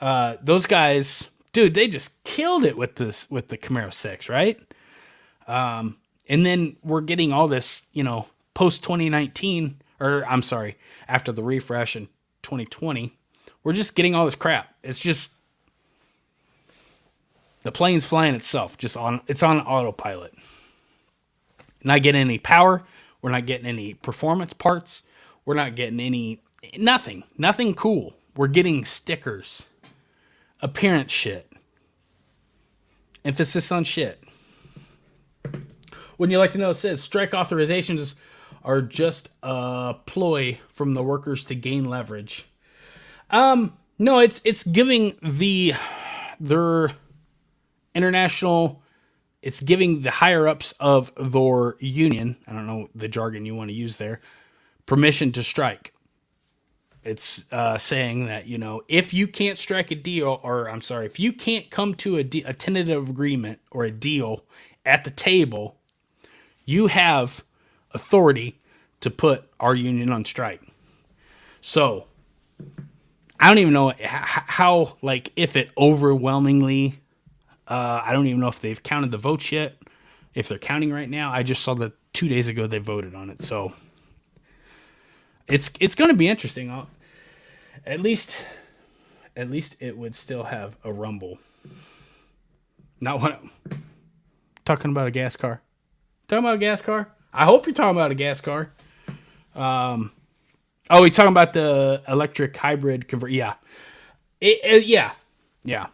Those guys, dude, they just killed it with the Camaro 6, right? And then we're getting all this, post 2019, or I'm sorry, after the refresh in 2020, we're just getting all this crap. It's just the plane's flying itself, it's on autopilot. Not getting any power. We're not getting any performance parts. We're not getting nothing cool. We're getting stickers, appearance shit, emphasis on shit. Wouldn't you like to know? It says strike authorizations are just a ploy from the workers to gain leverage. No, it's giving their international. It's giving the higher ups of their union, I don't know the jargon you want to use there, permission to strike. It's saying that, if you can't strike a deal, if you can't come to a tentative agreement or a deal at the table, you have authority to put our union on strike. So I don't even know how, if it overwhelmingly, I don't even know if they've counted the votes yet, if they're counting right now. I just saw that 2 days ago they voted on it. So it's going to be interesting. At least it would still have a rumble. Not what talking about a gas car. Talking about a gas car? I hope you're talking about a gas car. Oh, we talking about the electric hybrid convert? Yeah, yeah, yeah.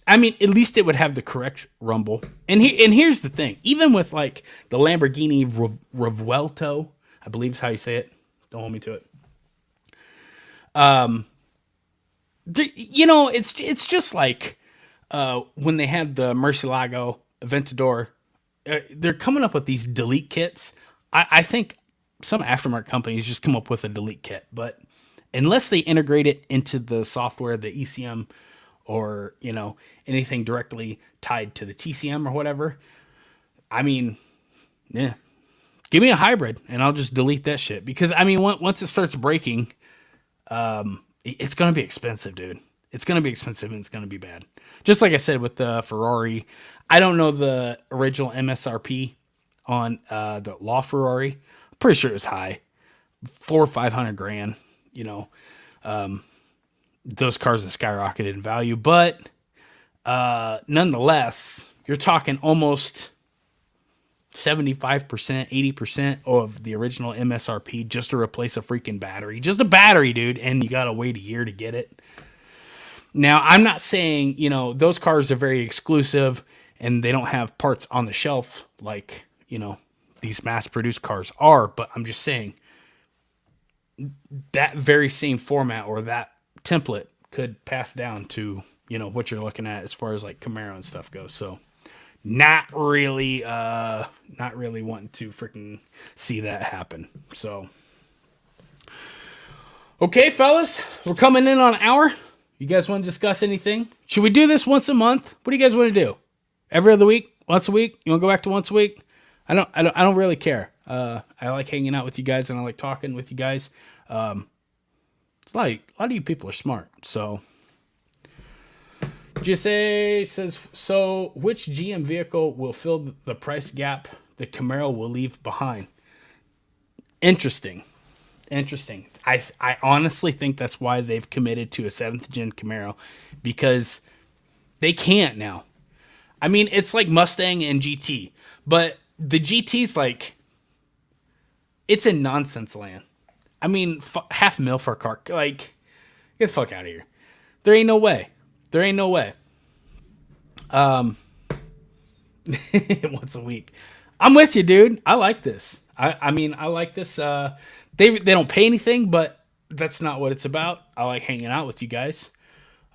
I mean, at least it would have the correct rumble. And here's the thing: even with like the Lamborghini Revuelto, I believe is how you say it. Don't hold me to it. It's just like when they had the Murcielago Aventador. They're coming up with these delete kits. I think some aftermarket companies just come up with a delete kit, but unless they integrate it into the software, the ECM, or anything directly tied to the TCM or whatever, I mean, yeah, give me a hybrid and I'll just delete that shit because I mean, once it starts breaking, it's gonna be expensive, dude. It's gonna be expensive and it's gonna be bad. Just like I said with the Ferrari, I don't know the original MSRP on the Law Ferrari. I'm pretty sure it was high, 400 or 500 grand. You know, those cars have skyrocketed in value, but nonetheless, you're talking almost 75%, 80% of the original MSRP just to replace a freaking battery. Just a battery, dude, and you gotta wait a year to get it. Now, I'm not saying, those cars are very exclusive and they don't have parts on the shelf like, these mass produced cars are, but I'm just saying that very same format or that template could pass down to, what you're looking at as far as like Camaro and stuff goes. So, not really wanting to freaking see that happen. So, okay, fellas, we're coming in on an hour. You guys want to discuss anything? Should we do this once a month? What do you guys want to do? Every other week? Once a week? You want to go back to once a week? I don't really care. I like hanging out with you guys and I like talking with you guys. It's like a lot of you people are smart. So, Jose says, so which GM vehicle will fill the price gap the Camaro will leave behind? Interesting. I honestly think that's why they've committed to a 7th gen Camaro, because they can't now. I mean, it's like Mustang and GT, but the GT's like, it's in nonsense land. I mean, $500,000 for a car. Like, get the fuck out of here. There ain't no way. Once a week. I'm with you, dude. I like this. I mean, I like this. They don't pay anything, but that's not what it's about. I like hanging out with you guys.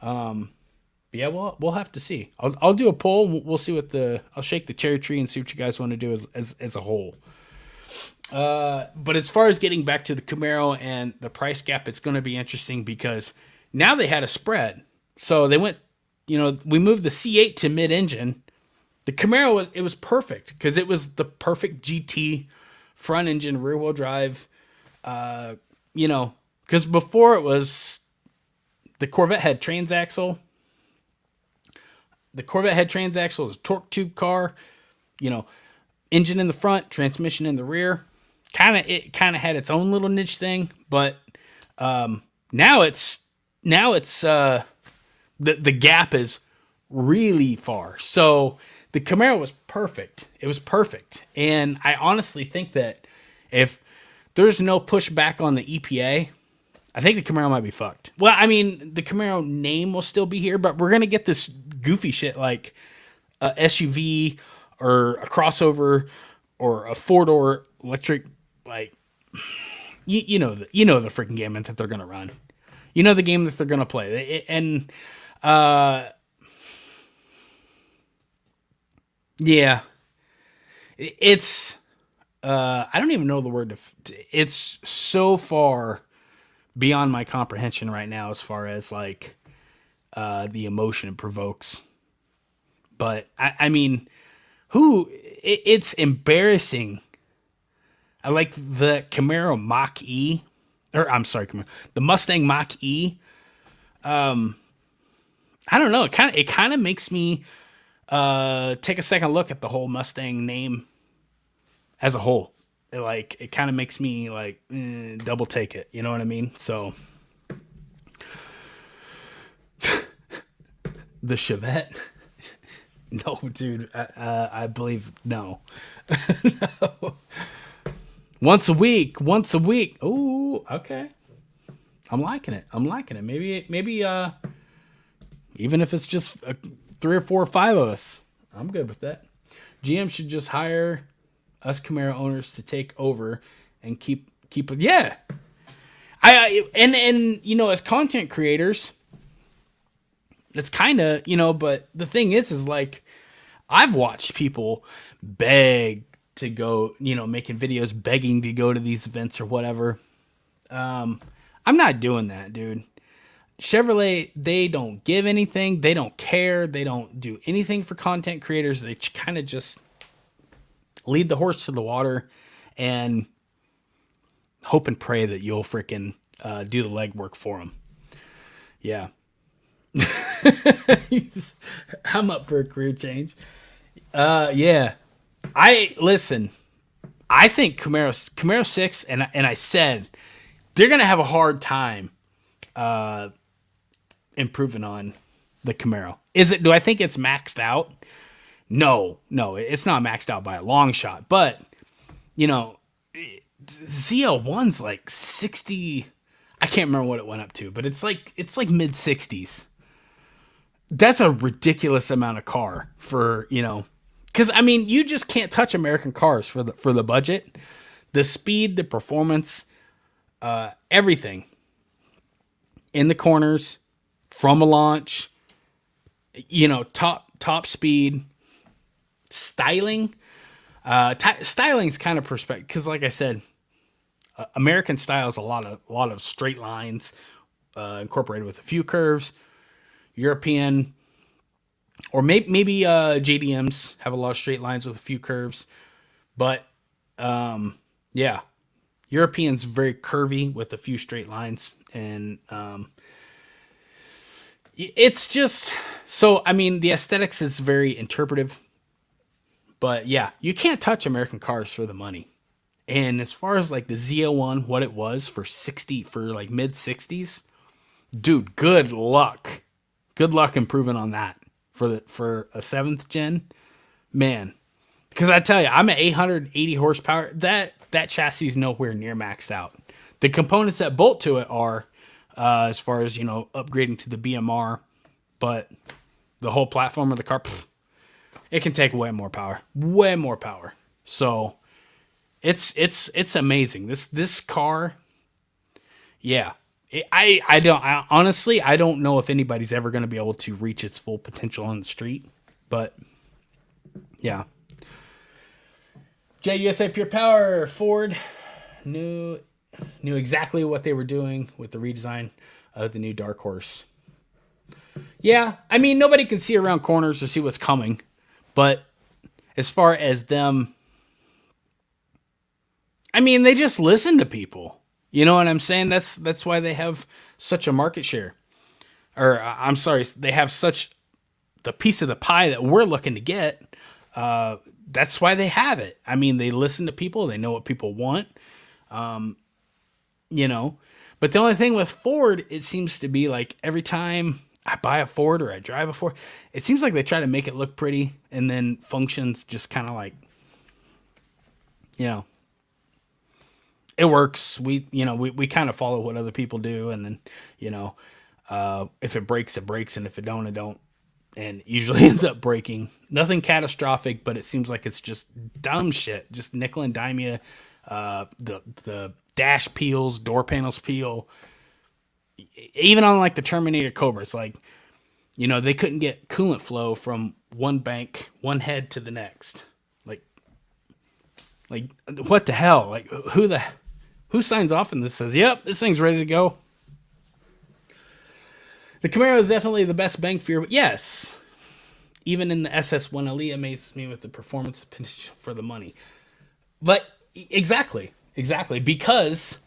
Yeah, we'll have to see. I'll do a poll. We'll see I'll shake the cherry tree and see what you guys want to do as a whole. But as far as getting back to the Camaro and the price gap, it's going to be interesting because now they had a spread. So they went, we moved the C8 to mid-engine. The Camaro, it was perfect because it was the perfect GT front engine, rear wheel drive. Because before it was the Corvette had transaxle. The Corvette had transaxle was a torque tube car, engine in the front, transmission in the rear. It kind of had its own little niche thing, but now it's the gap is really far. So the Camaro was perfect. It was perfect, and I honestly think that if there's no pushback on the EPA, I think the Camaro might be fucked. Well, I mean, the Camaro name will still be here, but we're going to get this goofy shit like a SUV or a crossover or a 4-door electric, like, you know the freaking gamut that they're going to run. You know the game that they're going to play. And, yeah, it's, I don't even know the word. It's so far beyond my comprehension right now as far as like the emotion it provokes. But I mean, it's embarrassing. I like the Camaro Mach-E, or I'm sorry, the Mustang Mach-E. I don't know. It kind of makes me take a second look at the whole Mustang name as a whole. It kind of makes me like double take it. You know what I mean? So the Chevette. No, dude. I believe no. No. Once a week. Oh, okay. I'm liking it. I'm liking it. Maybe even if it's just 3 or 4 or 5 of us, I'm good with that. GM should just hire us Camaro owners to take over and keep it. Yeah, and as content creators, it's kind of But the thing is like I've watched people beg to go, making videos begging to go to these events or whatever. I'm not doing that, dude. Chevrolet, they don't give anything. They don't care. They don't do anything for content creators. They kind of just lead the horse to the water and hope and pray that you'll freaking do the legwork for them. Yeah. I'm up for a career change. Yeah. Listen. I think Camaro 6, and I said they're gonna have a hard time improving on the Camaro. Do I think it's maxed out? No, it's not maxed out by a long shot. But ZL1's like 60. I can't remember what it went up to, but it's like mid 60s. That's a ridiculous amount of car for because you just can't touch American cars for the budget, the speed, the performance, everything in the corners from a launch. Top speed, styling. Styling's kind of perspective because, like I said, American style is a lot of straight lines incorporated with a few curves. European, or maybe JDMs have a lot of straight lines with a few curves, but yeah, European's very curvy with a few straight lines, and it's just so. The aesthetics is very interpretive, but yeah, you can't touch American cars for the money. And as far as like the Z01, what it was for like mid 60s, dude, good luck. Good luck improving on that for a 7th gen, man. Because I tell you, I'm at 880 horsepower. That chassis is nowhere near maxed out. The components that bolt to it are, as far as upgrading to the BMR, but the whole platform of the car, it can take way more power, So it's amazing. This car, yeah. I honestly don't know if anybody's ever going to be able to reach its full potential on the street, but yeah. JUSA Pure Power, Ford knew exactly what they were doing with the redesign of the new Dark Horse. Yeah, nobody can see around corners or see what's coming, but as far as them, they just listen to people. You know what I'm saying? That's why they have such a market share. Or I'm sorry, they have such the piece of the pie that we're looking to get. That's why they have it. They listen to people. They know what people want. But the only thing with Ford, it seems to be like every time I buy a Ford or I drive a Ford, it seems like they try to make it look pretty and then functions just kind of like, it works. We kind of follow what other people do, and then if it breaks, it breaks, and if it don't, it don't, and it usually ends up breaking. Nothing catastrophic, but it seems like it's just dumb shit, just nickel and dime you. The dash peels, door panels peel. Even on like the Terminator Cobra, it's like they couldn't get coolant flow from one head to the next. Like what the hell? Like who signs off and this says, yep, this thing's ready to go? The Camaro is definitely the best bang for your... Yes. Even in the SS1LE amazes me with the performance potential for the money. But exactly. Because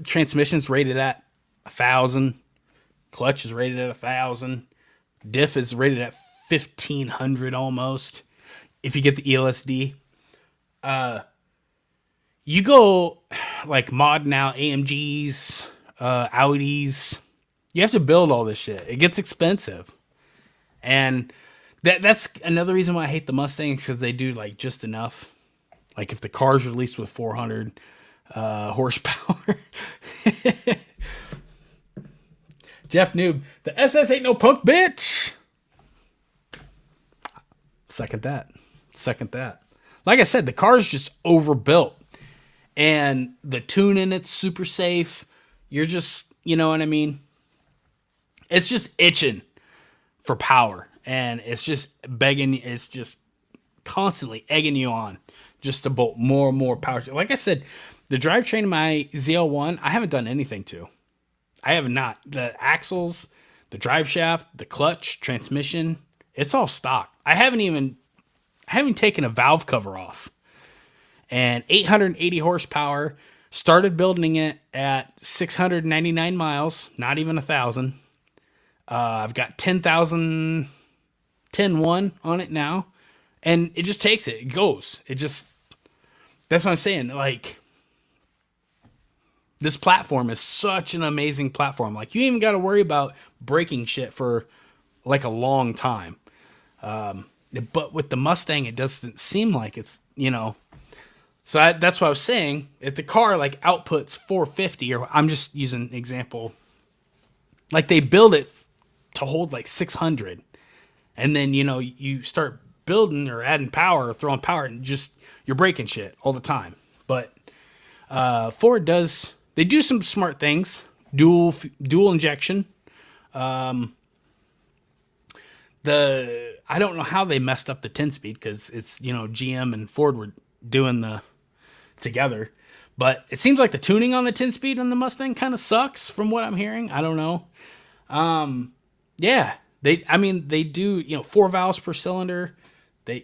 transmission's rated at 1,000. Clutch is rated at 1,000. Diff is rated at 1,500 almost. If you get the ELSD. You go like mod now AMGs, Audis. You have to build all this shit. It gets expensive, and that's another reason why I hate the Mustangs, because they do like just enough. Like if the car's released with 400, horsepower. Jeff Noob, the SS ain't no punk, bitch. Second that. Like I said, the car's just overbuilt. And the tune in it's super safe. You're just, you know what I mean? It's just itching for power. And it's just it's just constantly egging you on just to bolt more and more power. Like I said, the drivetrain in my ZL1, I haven't done anything to. I have not. The axles, the drive shaft, the clutch, transmission, it's all stock. I haven't even taken a valve cover off. And 880 horsepower, started building it at 699 miles, not even 1,000. I've got 10,000, 10.1 on it now. And it just takes it. It goes. That's what I'm saying. Like, this platform is such an amazing platform. Like, you ain't even got to worry about breaking shit for like a long time. But with the Mustang, it doesn't seem like it's, you know. So that's what I was saying. If the car like outputs 450, or I'm just using an example, like they build it to hold like 600, and then, you know, you start building or adding power or throwing power, and just you're breaking shit all the time. But Ford does. They do some smart things. Dual injection. I don't know how they messed up the 10-speed, because it's, you know, GM and Ford were doing the together. But it seems like the tuning on the 10-speed on the Mustang kind of sucks from what I'm hearing. I don't know. Yeah. They do, you know, 4 valves per cylinder. They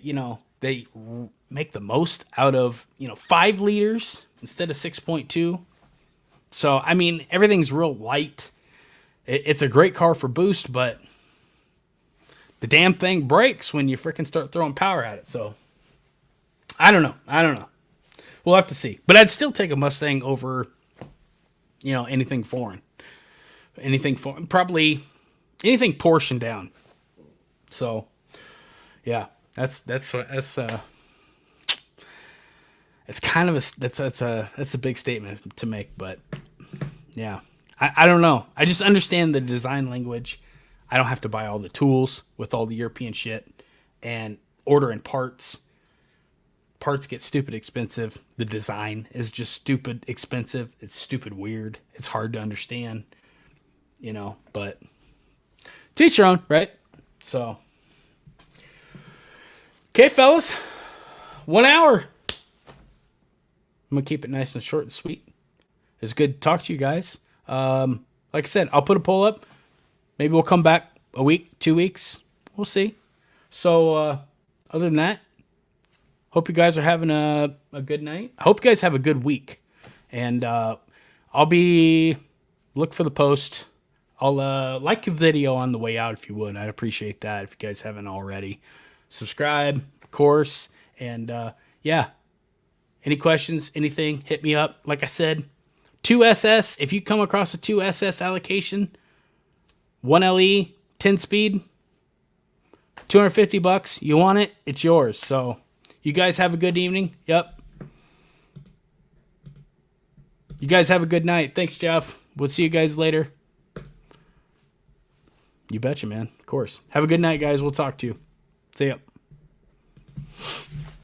make the most out of, you know, 5 liters instead of 6.2. So, I mean, everything's real light. It's a great car for boost, but the damn thing breaks when you freaking start throwing power at it. So, I don't know. We'll have to see. But I'd still take a Mustang over, you know, anything foreign. Probably anything Porsche down. So, yeah, that's it's kind of that's a big statement to make, but yeah, I don't know. I just understand the design language. I don't have to buy all the tools with all the European shit and ordering parts. Parts get stupid expensive. The design is just stupid expensive. It's stupid weird. It's hard to understand, you know, but to each your own, right? So, okay, fellas, 1 hour. I'm going to keep it nice and short and sweet. It's good to talk to you guys. Like I said, I'll put a poll up. Maybe we'll come back a week, 2 weeks. We'll see. So, other than that, hope you guys are having a good night. I hope you guys have a good week. And I'll look for the post. I'll like the video on the way out if you would. I'd appreciate that if you guys haven't already. Subscribe, of course. And yeah. Any questions, anything, hit me up. Like I said, 2SS, if you come across a 2SS allocation, 1LE, 10-speed, $250, you want it, it's yours. So you guys have a good evening. Yep. You guys have a good night. Thanks, Jeff. We'll see you guys later. You betcha, man. Of course. Have a good night, guys. We'll talk to you. See ya.